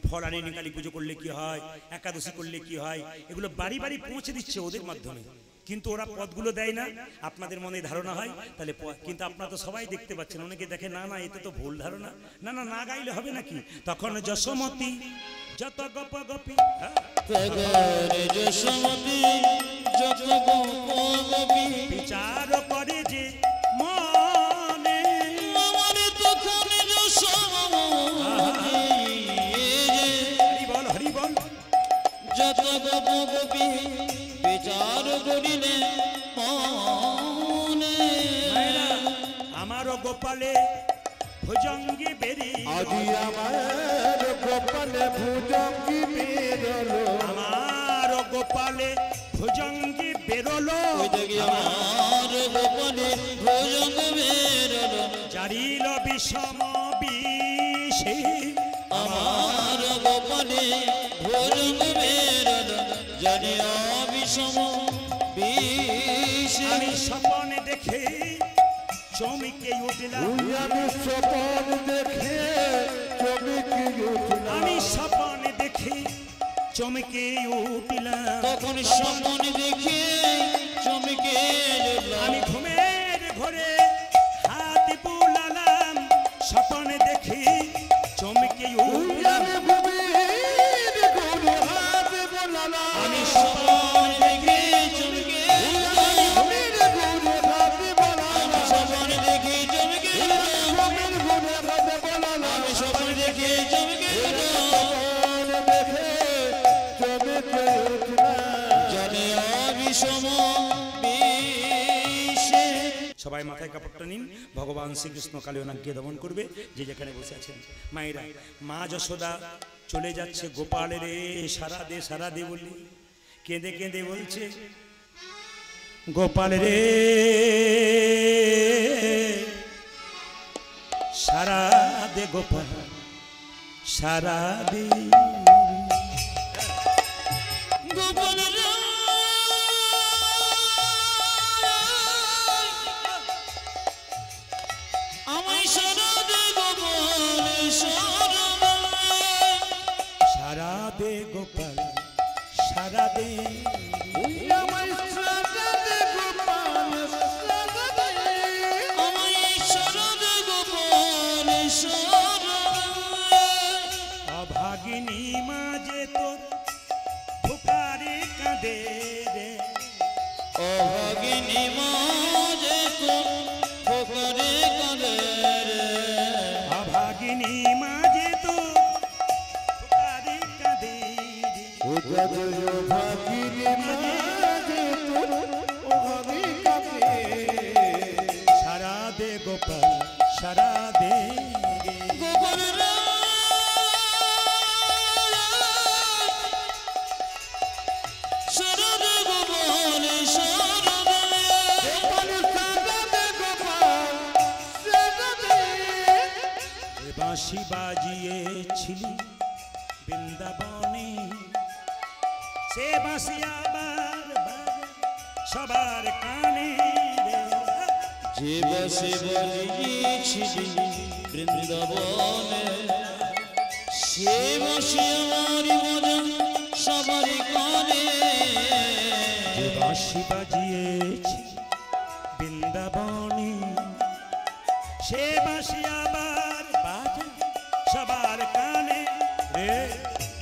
ফলানি কালী পুজো করলে কি হয়, একাদশী করলে কি হয়, এগুলো বাড়ি বাড়ি পৌঁছে দিচ্ছে ওদের মাধ্যমে। কিন্তু ওরা পদগুলো দেয় না, আপনাদের মনে ধারণা হয় তাহলে। কিন্তু আপনারা তো সবাই দেখতে পাচ্ছেন, অনেকে দেখে না না এতে তো ভুল ধারণা, না না না গাইলে হবে নাকি? তখন যশোমতী যত গপ গপী, যশোমতী যত গোপী বিচার করে যে মনে, আমার তখন যশোমতী হরি বল হরি বল, যত গোপী বিচার করিলে মনে। আমারও গোপালে ভুজঙ্গি বেরি, আজি আমার গোপালে ভুজঙ্গি বেরোলো, আমারও গোপালে ভুজঙ্গি বেরোলো, ওই দেখি আমার গোপালে ভুজঙ্গ বেরোলো, চারিল বিষম বিষে, আমার গোপালে ভুজঙ্গ বেরোলো, জানিয়া বিষম বিষ। আমি স্বপনে দেখে চমকে উঠলাম, আমি স্বপন দেখে চমকে উঠলাম, আমি স্বপনে দেখে চমকে উঠলাম, তখন স্বপন দেখে চমকে উঠলাম, আমি ঘুমের ঘরে হাত বুলালাম, স্বপনে দেখে চমকে উঠলাম, আমি ঘুমির ঘুরে হাত বোলালাম, আমি স্বপন দেখে চমকে উঠলাম, ঘুমির ঘুরে হাত বোলালাম, স্বপন দেখে চমকে উঠলাম, ঘুমির ঘুরে হাত বোলালাম, আমি স্বপন দেখে চমকে উঠলাম, স্বপন দেখে চমকে উঠলাম, জানিয়া বিষম বিষে। সবাই মাথায় কাপড়টা নিন, ভগবান শ্রীকৃষ্ণ কালীনাগকে দমন করবে যে যেখানে বসে আছেন। মায়েরা, মা যশোদা চলে যাচ্ছে গোপালের সারা দে বলি, কেঁদে কেঁদে বলছে, গোপাল রে সারা দে গোপাল সারা দে, গোপাল আমায় সারা দে গোপাল সারা দে গোপাল সারা দে, আমায় সারা দে গোপাল সারা দে, আমায় সারা দে গোপাল অভাগিনী মাঝে তোর ফুকা গোপাল সারা দে গোপাল সারদে গোপাল সারদে বাঁশি বাজিয়েছিলি বৃন্দাবনে সে বাঁশি আবার বাজে সবার কানে রে। যে বসে বাজিয়েছিলি বৃন্দাবনে সে বসে আমারি মজা সবার কানে। যে বাঁশি বাজিয়েছি বৃন্দাবনে সে বাঁশি আবার বাজে সবার কানে রে।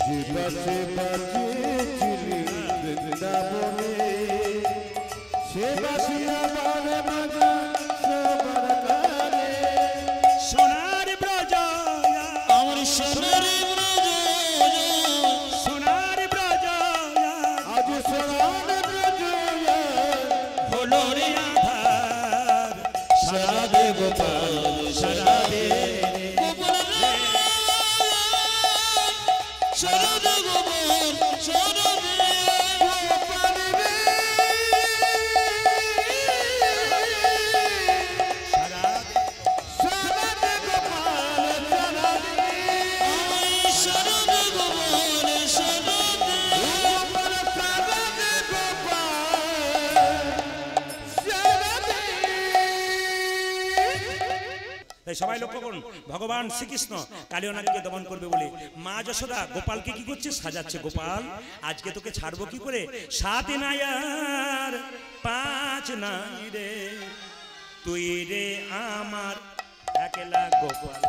জীবাসে বাজিয়েছিলি বৃন্দাবনে সে বাসি আমার বাজা সবার কানে। সোনার ব্রজ আমার সোনার ব্রজ সোনার ব্রজ আজ সোনার ব্রজ হলো রে আধার সারা দে গোপাল সারা দে সারদে গোপাল সারদে সারা দে সারাদে গোপাল সারাদে সারদে গোপাল সারদে গোপাল সারাদে গোপাল সারাদে। তাই সবাই লক্ষ্য করুন, ভগবান শ্রীকৃষ্ণ কালিয়নাগকে দমন করবে বলে মা যশোদা গোপালকে কি করছে? সাজাচ্ছে। গোপাল আজকে তোকে ছাড়বো কি করে? 7 নাই আর 5 নাই রে, তুই রে আমার একলা গোপাল।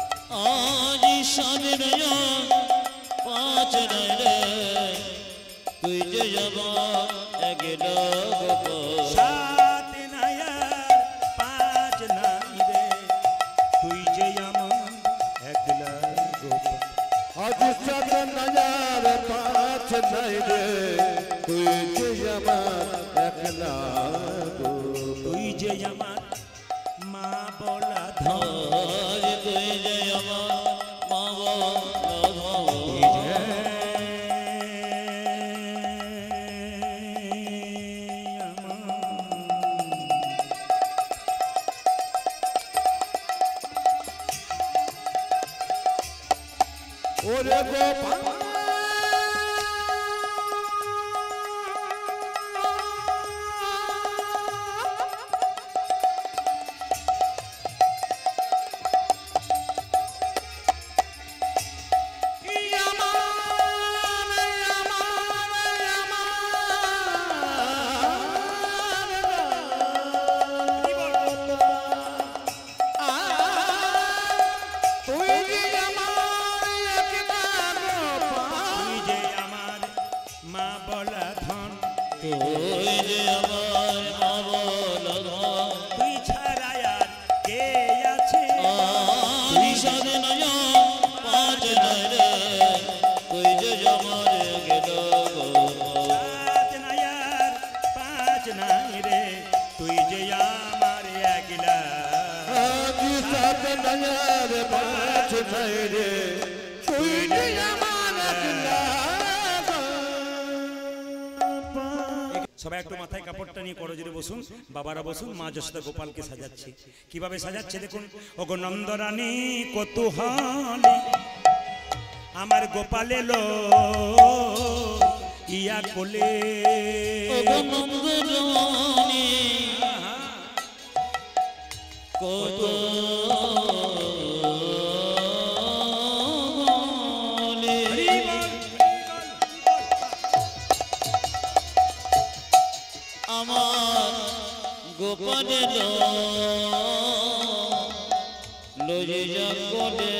আজ সাদের পাঁচ রে তুই যে আমার একলা গোপাল। 7 নাই আর 5 নাই রে, তুই যে আমার একলা গোপাল। আজ সাত নজার পাঁচ নাই রে তুই যে আমার একলা গো। তুই যে আমার মা বলা ধন, আজ তুই যে আমার মা বাবা ওরে গোপাল তুই যে আমার মা বলা ধন, তুই যে আমার মা বাবা তুই ছাড়া আর কে আছে? তুই সাদে নয় পাঁচ নয় রে তুই যে আমার গেল গোপাল। 7 নাই আর 5 নাই রে, তুই যে আমার একলা। আজ সাত নজার পাঁচ নাই রে তুই যে আমার একলা গো। সবাই একটু মাথায় কাপড়টা নিয়ে করজোরে বসুন, বাবারা বসুন। মা যশোদা গোপালকে সাজাচ্ছে। কিভাবে সাজাচ্ছে দেখুন। ওগো নন্দরানী কৌতূহলী আমার গোপাল এলো ইয়া কোলে। নন্দরানী কত আমার গোপাল লয়ে যাকলে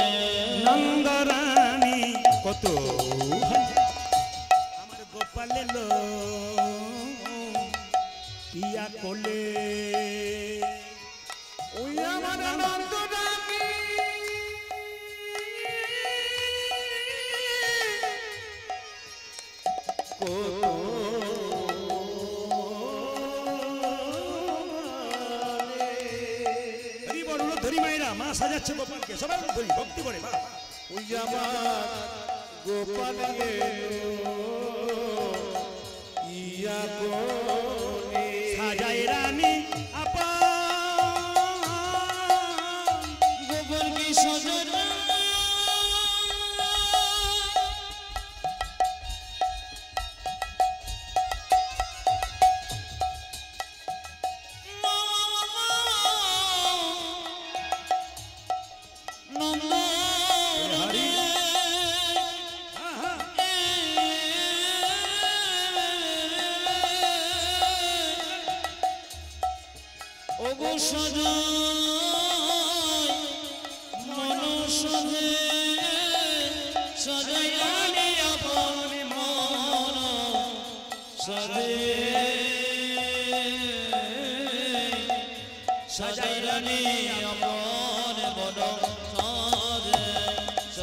নন্দরানী কত আমার গোপাল এলো ইয়া কোলে। ওই আমার নন্দরানী হরি বল ধরি মায়েরা, মা সাজাচ্ছে গোপালকে, সবাই আমরা ধরি ভক্তি করে মা। ওই আমার গোপাল ইয়া কোনে সাজায় রানী আপন গোপাল কি সাজায়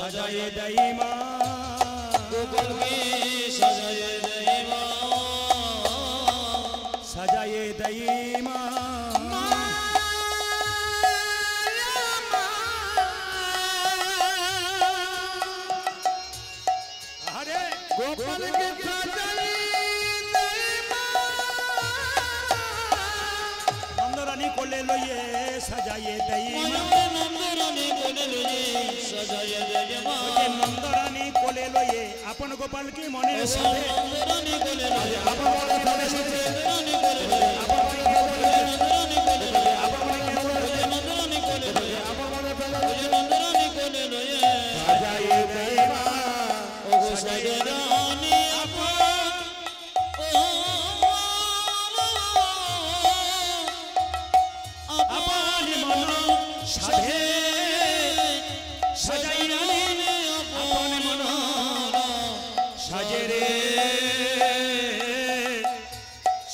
সাজায় দেয় মা গোপালকে সাজায় দেয় মা সাজায় দেয় মা আরে গোপালকে সাজাই নন্দরানী কোলে লইয়ে সাজায় দেয় মা নন্দরানী কোলে লইয়ে সাজায় দেয় মা নন্দরানী কোলে লইয়ে আপন গোপালকে মনের সাথে নন্দরানী কোলে লইয়ে আপন মনের সাথে নন্দরানী কোলে লইয়ে নন্দরানী কোলে লইয়ে নন্দরানী কোলে লইয়ে নন্দরানী কোলে লইয়ে সাজায় দেয় মা ও সাজায় রানী আপন আপন মন সাধে সাজাই রানী আপন মন সাজে রে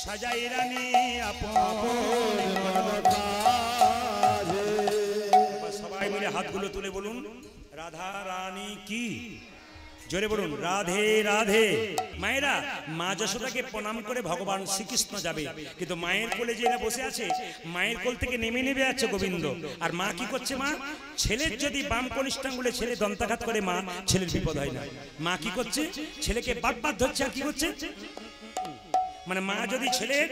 সাজাই রানী আপন সবাই মিলে হাতগুলো তুলে বলুন রাধা রানী কি, জোরে বলুন রাধে রাধে। মায়েরা মা যশোদাকে প্রণাম করে ভগবান শ্রীকৃষ্ণ যাবে, কিন্তু মায়ের কোলে যে এরা বসে আছে, মায়ের কোল থেকে নেমে নেমে আছে গোবিন্দ। আর মা কি করছে? মা ছেলের যদি বাম কনিষ্ঠাঙ্গুলে ছেলে দন্তাঘাত করে মা, ছেলের বিপদ হয় না। মা কি করছে? ছেলেকে বাদ ধরছে। আর কি করছে? মানে মা যদি ছেলের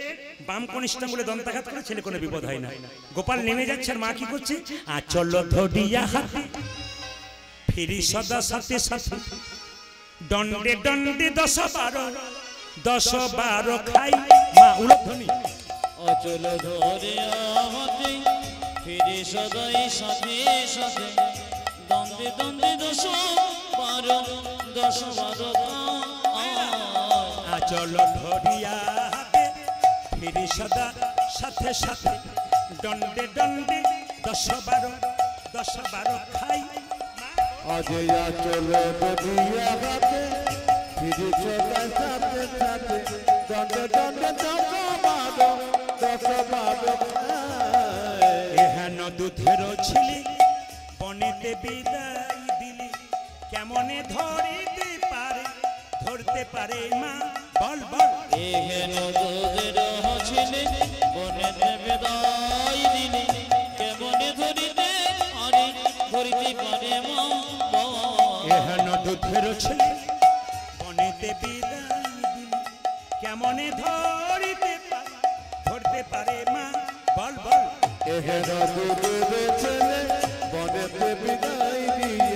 বাম কনিষ্ঠাঙ্গুলে দন্তাঘাত করে, ছেলে কোনো বিপদ হয় না। গোপাল নেমে যাচ্ছে, আর মা কি করছে? আচল ধরিয়া হাতে ফিরি সদা সাথে সাথে দণ্ডে দণ্ডে 10-12 খাই মা উলধ্বনি অচল ধরে হাতে ফিরে সদাই সাথে সাথে দ্বন্দ্বে দ্বন্দ্বে 10-12 আচল ধরিয়া হাতে ফিরি সদা সাথে সাথে দণ্ডে দণ্ডে 10-12 খাই আজে চলে বদিয়া হাতে ফিরে চলে সাথে সাথে দণ্ডে দণ্ডে 10-12 এহেন দুধের ছিলি বনেতে বিদায় দিলি, কেমনে ধরতে পারে মা, বল বল। এহেন তোদের ছেলে বনেতে বিদায় দিলি, কেমনে ধরিতে পারে মা। এহেন দুধের ছেলে বনেতে বিদায় দিলি, কেমনে ধরতে পারে মা, বল বল। এহেন দুধের ছেলে বনেতে বিদায় দিয়ে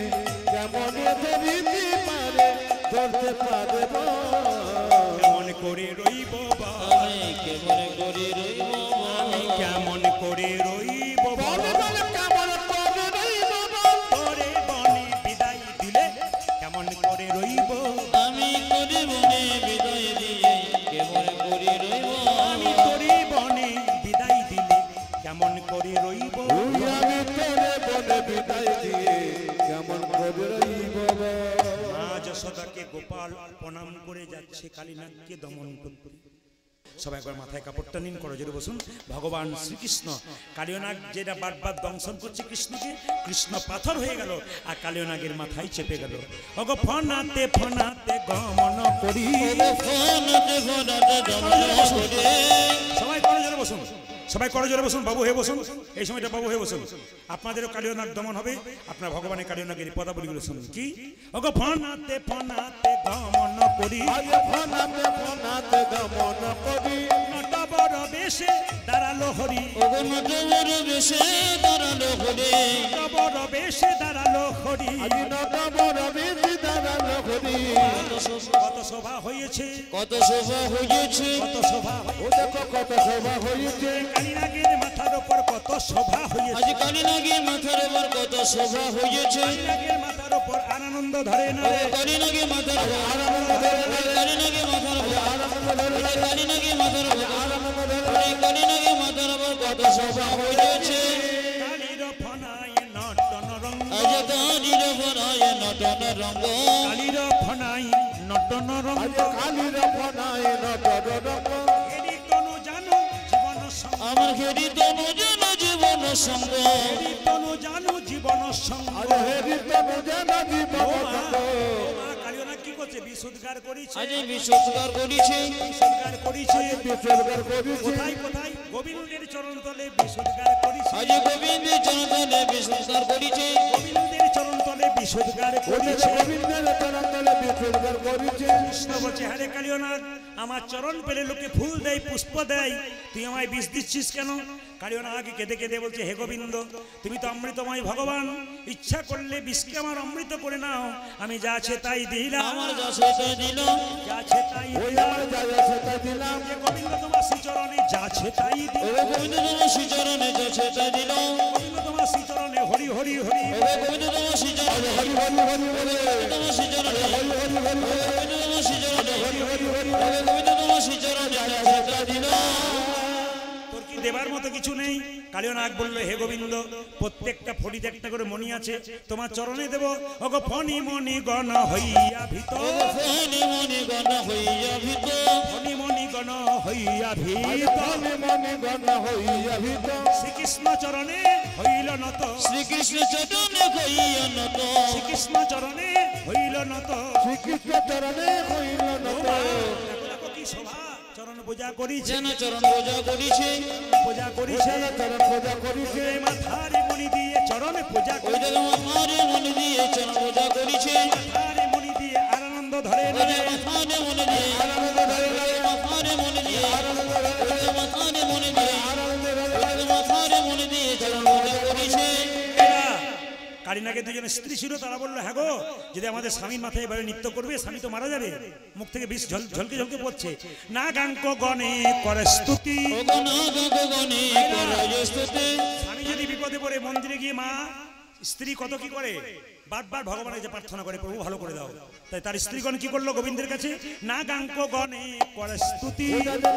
কেমন ধরিতে পারে ধরতে পারে কেমন করে রইব আমি কেমন করে রইব, আমি কেমন করে রইব তোরে বনে বিদায় দিলে, কেমন করে রইব আমি করে বনে বিদায় দিয়ে কেমন করে রইব, আমি তোরে বনে বিদায় দিলে, কেমন করে রইব আমি তোরে বনে বিদায় দিয়ে কেমন করে রইব। মা যশোদাকে গোপাল প্রণাম করে যাচ্ছে কালীনাগকে দমন করতে। সবাই একবার মাথায় কাপড়টা নিন, করো জোরে বসুন। ভগবান শ্রীকৃষ্ণ কালীনাগ যেটা বারবার দংশন করছে কৃষ্ণকে, কৃষ্ণ পাথর হয়ে গেল আর কালীনাগের মাথায় চেপে গেল। ওগো ফনাতে ফনাতে গমন করি, ফোনাতে ফোনাতে দমন করে, সবাই করো জোরে বসুন। সবাই করজোরে বসুন, বাবু হয়ে বসুন, এই সময়টা বাবু হয়ে বসুন। আপনাদেরও কালীয় নাগ দমন হবে, আপনার ভগবানের কালীয় নাগের পদাবলীগুলো শুনুন। কি ওগো ফনাতে ফনাতে গমন করি, ফনাতে ফনাতে গমন করি, নট বড় বেশে দাঁড়ালো হরি, ওগো নট বড় বেশে দাঁড়ালো হরি, নট বড় বেশে দাঁড়ালো হরি, আজি নট বড় বেশি দাঁড়ালো হরি। কত শোভা হয়েছে, কত শোভা হয়েছে, কত শোভা ও দেখো কত শোভা হয়েছে, কালী নাগের মাথার উপর কত শোভা হয়েছে, আজ কালী নাগের মাথার উপর কত শোভা হয়েছে, কালী নাগের মাথার উপর আনন্দ ধরে না রে, কালী নাগের মাথার উপর আনন্দ ধরে, কালী নাগের মাথার উপর আনন্দ ধরে, কালী নাগের মাথার উপর আনন্দ ধরে, কালী নাগের মাথার উপর কত শোভা হয়েছে। কালীর ফনায় নটন রঙ্গ, আজ কালীর ফনায় নটন রঙ্গ, কালীর ফনায় নটন রঙ্গ, আজ কালীর ফনায় নটন রঙ্গ, এরি তনু জানো জীবন সঙ্গ, আমার খেরি তনু যেন জীবন সঙ্গ, এরি তনু জানো জীবন সঙ্গ। আজ হেরি তনু যেন জীবন সঙ্গ। কালীয় নাগ কি করছে? বিশুদ্ধার করেছে, আজ বিশুদ্ধার করেছে, বিশুদ্ধার করেছে, বিসর্জন করেছে, কোথায় কোথায় গোবিন্দের চরণ তলে বিশুদ্ধার করেছে, আজ গোবিন্দের চরণতলে বিশুদ্ধার করেছে, গোবিন্দের চরণ তলে বিশুদ্ধার করেছে। গোবিন্দের চরণ তলে বিসর্জন করেছে। কৃষ্ণ বলছে, হ্যাঁ রে কালীয় নাগ, আমার চরণ পেলে লোকে ফুল দেয়, পুষ্প দেয়, তুই আমায় বিষ দিচ্ছিস কেন? কালীয় নাগ কেঁদে কেঁদে বলছে, হে গোবিন্দ, তুমি তো অমৃতময় ভগবান, ইচ্ছা করলে বিষকে আমার অমৃত করে নাও, আমি যা আছে তাই দিলাম, আমার যা সেটা দিল, যা আছে তাই ওই দিলাম। আমার যা যা সেটা দিলাম, যে গোবিন্দ তোমার শ্রীচরণে যা আছে তাই ও দিলাম, গোবিন্দ তোমার শ্রীচরণে যা সেটা দিল, গোবিন্দ তোমার শ্রীচরণে হরি হরি হরি, ও গোবিন্দ তোমার শ্রীচরণে হরি হরি হরি বলে, তোমার শ্রীচরণে হরি হরি হরি বলে, গোবিন্দ তোমার শ্রীচরণে হরি হরি হরি ও গোবিন্দ তোমার শ্রীচরণে যা সেটা দিল। তোর কি দেবার মতো কিছু নেই? কালীয় নাগ বলল, হে গোবিন্দ, প্রত্যেকটা ফড়িতে একটা করে মণি আছে, তোমার চরণে দেব। ওগো ফণি মণি গণ হইয়া ভীত, ফণি মণি গণ হইয়া ভীত, ফণি মণি গণ হইয়া ভীত, মনে মনে গণ হইয়া ভীত, শ্রীকৃষ্ণ চরণে হইল নত, শ্রীকৃষ্ণ চরণে হইয়া নত, শ্রীকৃষ্ণ চরণে হইল নত। শ্রীকৃষ্ণ চরণে হইল নত। দেখো দেখো কি শোভা, চরণ পূজা করিছে, যেন চরণ পূজা করিছে, পূজা করিছে, ওখানে চরণ পূজা করিছে, মাথারে মণি দিয়ে চরণে পূজা ওই করিছে, দেখো মাথারে মনে দিয়ে চরণ পূজা করিছে, মাথারে মণি দিয়ে আনন্দ ধরে ওই যে মাথারে মনে দিয়ে আনন্দ ধরে লাগে, মাথারে মনে দিয়ে আনন্দ ধরে ওই যে মাথারে মনে দিয়ে আনন্দ ধরে ওই যে মাথারে মনে দিয়ে চরণ পূজা করিছে। এরা কালীনাগের দুজন স্ত্রী ছিল, তারা বললো, হ্যাঁ গো, যদি আমাদের স্বামীর মাথায় এবারে নৃত্য করবে, স্বামী তো মারা যাবে, মুখ থেকে বিষ ঝলকে ঝলকে পড়ছে। না গাঙ্ক গণে করে স্তুতি, গগনে করায় স্তুতি, স্বামী যদি বিপদে পড়ে মন্দিরে গিয়ে মা স্ত্রী কত কি করে, বারবার ভগবানের যে প্রার্থনা করে, প্রভু ভালো করে দাও। তাই তার স্ত্রীগণ কি করলো গোবিন্দের কাছে? না গাঙ্ক গণে করে স্তুতি,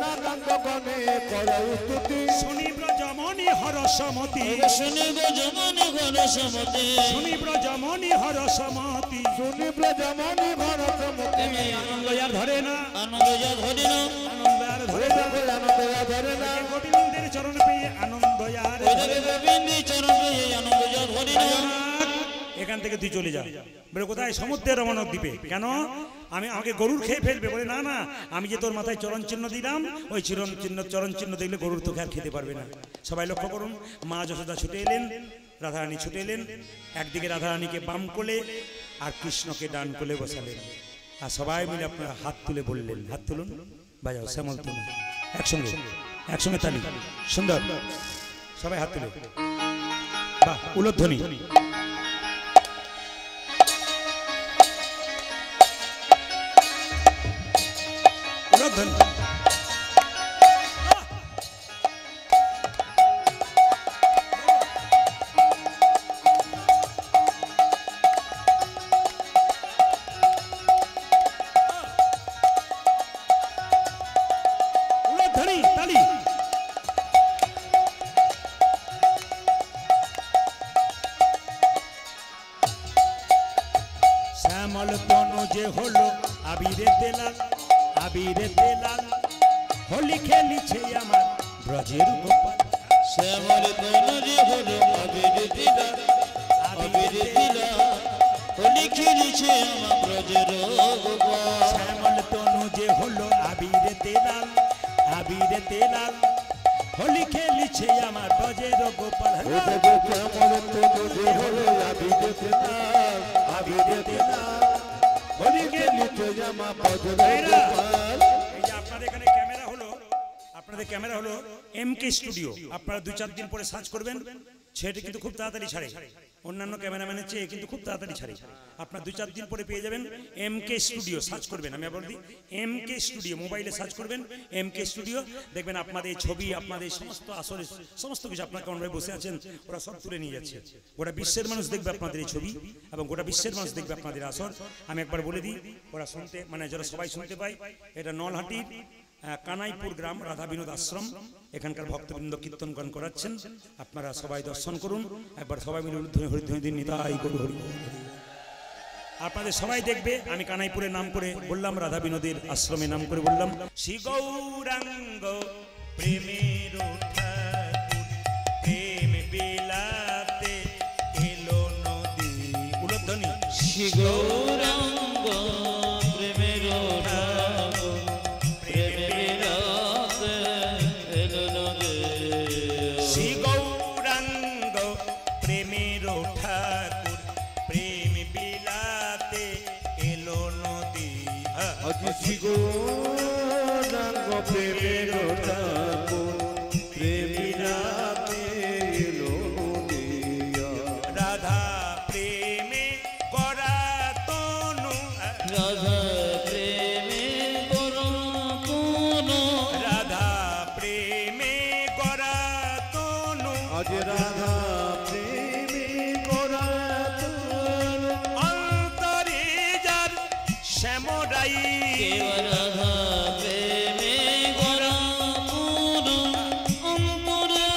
না কান্ত গণে করে স্তুতি, শুনি ব্রজমণি হরসমতি, শুনে গো জমনে ঘন সমতে, শুনি ব্রজমণি হরসমতি, শুনি ব্রজমণি ঘন সমতি, আনন্দ আর ধরে না, আনন্দ যা ধরে না, আনন্দ আর ধরে না, আনন্দ ধরে না, গোবিন্দের চরণ পেয়ে আনন্দ আর ওই দেখে গোবিন্দের চরণ পেয়ে আনন্দ যা ধরে না। এখান থেকে তুই চলে যা। বলে কোথায়? সমুদ্রের রমণক দ্বীপে। কেন? আমাকে গরুর খেয়ে ফেলবে। বলে না না, আমি যে তোর মাথায় চরণ চিহ্ন দিলাম, ওই চরণ চিহ্ন দেখলে গরুর তোকে আর খেতে পারবে না। সবাই লক্ষ্য করুন, মা যশোদা ছুটে এলেন, রাধারানী ছুটে এলেন, একদিকে রাধারানীকে বাম কোলে আর কৃষ্ণকে ডান কোলে বসালেন, আর সবাই মিলে আপনারা হাত তুলে বললেন, হাত তুলুন, বাজাও শ্যামল তুলুন, একসঙ্গে একসঙ্গে তালি, সুন্দর, সবাই হাত তুলে, বাহ, উলধ্বনি। শ্যামল তনু যে হলো আবিরে তেলাল, আবিরে তেলাল, হোলি খেলিছে আমার ব্রজের গোপাল। শ্যামল তনু যে হলো আবির দিলা, আবির দিলা, হোলি খেলিছে আমার ব্রজের গোপাল। শ্যামল তনু যে হলো আবিরে তেলাল, আবিরে তেলাল, হোলি খেলিছে আমার বজের গোপাল ওটা যে কেমন তনু যে হলো আবিরেতে লাল আবিরেতে লাল হোলি খেলিছে আমার বজের গোপাল। এই যে আপনাদের এখানে ক্যামেরা হলো, আপনাদের ক্যামেরা হলো এমকে স্টুডিও। আপনারা 2-4 দিন পরে সার্চ করবেন, সেটা কিন্তু খুব তাড়াতাড়ি ছাড়ে, অন্যান্য ক্যামেরাম্যানের চেয়ে কিন্তু খুব তাড়াতাড়ি ছাড়ে। আপনার 2-4 দিন পরে পেয়ে যাবেন এমকে স্টুডিও, সার্চ করবেন। আমি আবার দিই এমকে স্টুডিও, মোবাইলে সার্চ করবেন এমকে স্টুডিও, দেখবেন আপনাদের ছবি, আপনাদের সমস্ত আসলে সমস্ত কিছু আপনার কারণে বসে আছেন ওরা সব তুলে নিয়ে যাচ্ছে। গোটা বিশ্বের মানুষ দেখবে আপনাদের এই ছবি এবং গোটা বিশ্বের মানুষ দেখবে আপনাদের আসর। আমি একবার বলে দিই, ওরা শুনতে মানে যারা সবাই শুনতে পায়, এটা নলহাটির কানাইপুর গ্রাম রাধা বিনোদ আশ্রম, এখানকার ভক্তবৃন্দ কীর্তন গান করাচ্ছেন। আপনারা সবাই দর্শন করুন, একবার সবাই মিলে হরিধ্বনি দিন, নিতাই গৌর হরি। আপনাদের সবাই দেখবে, আমি কানাইপুরের নাম করে বললাম, রাধা বিনোদের আশ্রমের নাম করে বললাম। শ্রী গৌরাঙ্গ প্রেমের প্রেম বিলাতে এলো নদী, উলধ্বনি। শ্রী গৌরাঙ্গ প্রেমের শ্রী গৌরাঙ্গ প্রেমের ঠাকুর প্রেম বিলাতে এলো নদী। আজি শ্রী গৌরাঙ্গ প্রেমের ঠাকুর প্রেমিলাতে এলো নদিয়া। রাধা প্রেমে করা তনু, রাধা প্রেমে করুণ রাধা প্রেমে করা তনু, আজ রাধা প্রেমে করা তনু। অন্তরে যার শ্যামরাই, রাধা প্রেমে করা অন্তরে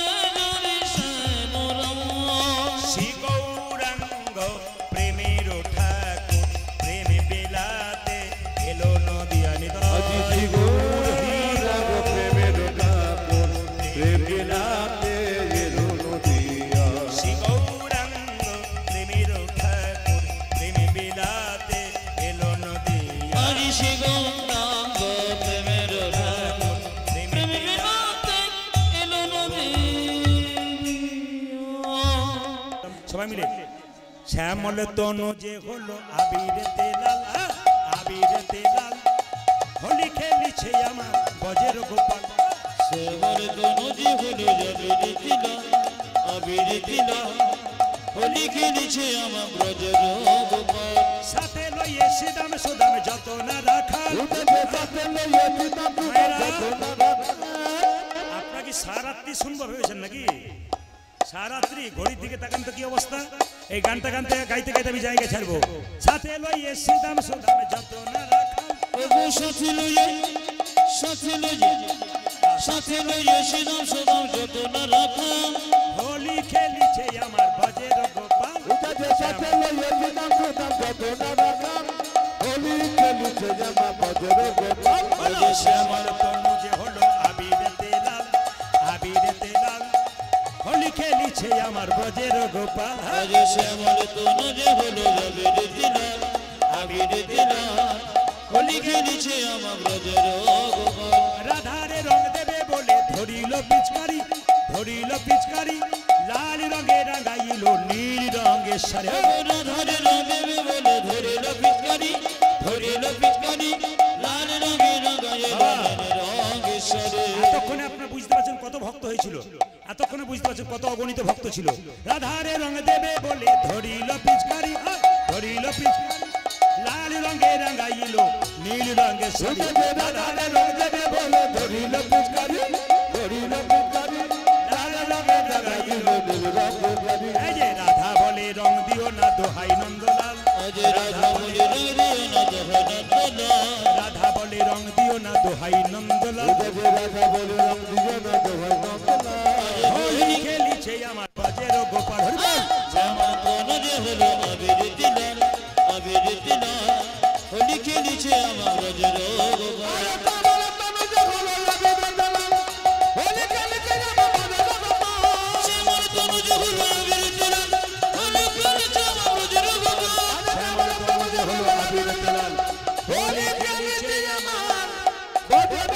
শ্যামরাম। শ্রী গৌরাঙ্গ প্রেমের ঠাকুর প্রেম বিলাতে এলো নদিয়া। আজি শ্রী গৌরাঙ্গ প্রেমের ঠাকুর প্রেমিলাতে এলো নদিয়া। শ্রী গৌরাঙ্গ প্রেমের ঠাকুর প্রেম বিলাতে এলো নদিয়া। হরি শ্রী গৌরাঙ্গ প্রেমের ঠাকুর প্রেমে বিলাতে এলো নদিয়া। সবাই মিলে শ্যামল তনু যে হলো আবিরেতে লাল, আবিরেতে লাল হোলি খেলিছে আমার বজের গোপাল। শ্যামল তনু যে হলো আবির দিলা, হোলি খেলিছে আমার ব্রজের গোপাল। সাথে লইয়ে সিদাম সুদাম যত না রাখাল। ওটা যে সাথে লইয়া দিতাম তোমার যত না রাখা। আপনারা কি সারাত্রি শুনবো ভেবেছেন নাকি? সারাত্রি ঘড়ির দিকে তাকান তো কি অবস্থা। এই গানটা গানতে গাইতে গাইতে আমি জায়গা ছাড়বো। সাথে লইয়ে সিদাম সুদাম যত না রাখাল। ওগো সাথে লইয়ে সিদাম সুদাম যত না রাখা। হোলি খেলিছে আমার বজের গোপাল। ওটা যে সাথে লইয়া দিতাম তোমার যত না রাখা। হোলি খেলিছে জামা বজর গোপাল। বলো শ্যামল তনু যে হলো আবিরেতে লাল, আবিরেতে লাল হোলি খেলিছে আমার বজের গোপাল। আজ শ্যামল তনু যে হলো আবির দিলা, হোলি খেলিছে আমার ব্রজের গোপাল। রাধারে রং দেবে বলে ধরিল পিচকারি, ধরিল পিচকারি লাল রঙে রাঙাইল নীল রঙের সারে। রাধারে রং দেবে বলে ধরিল পিচকারি, লাল রঙে রাঙাইল রঙের সারে। এতক্ষণে আপনারা বুঝতে পারছেন কত ভক্ত হয়েছিল, এতক্ষণে বুঝতে পারছেন কত অগণিত ভক্ত ছিল। রাধারে রং দেবে বলে ধরিল পিচকারি, ধরিল পিচকারি লাল রঙে রাঙাইল নীল রঙের সারে। রাধারে রং দেবে বলে ধরিল পিচকারি, ধরিল পিচকারি, লাল রঙে রাঙাইল। নীল রঙের গাড়ি। এই যে রাধা বলে রং দিও না দোহাই নন্দলাল, আজ রাধা বলে রং দিও না দোহাই নন্দলাল। রাধা বলে রং দিও না দোহাই নন্দলাল। ওটা যে রাধা বলে রং দিও না দোহাই নন্দলাল। হোলি খেলিছে আমার বজের গোপাল। হরি বল। শ্যামল তনু যে হলো আবির দিলা, হোলি খেলিছে আমার ব্রজের গোপাল। শ্যামল তনু যে হলো আবির দিলা, হোলি খেলিছে আমার ব্রজের গোপাল। শ্যামল তনু যে হলো আবির দিলা, হোলি খেলিছে আমার বজর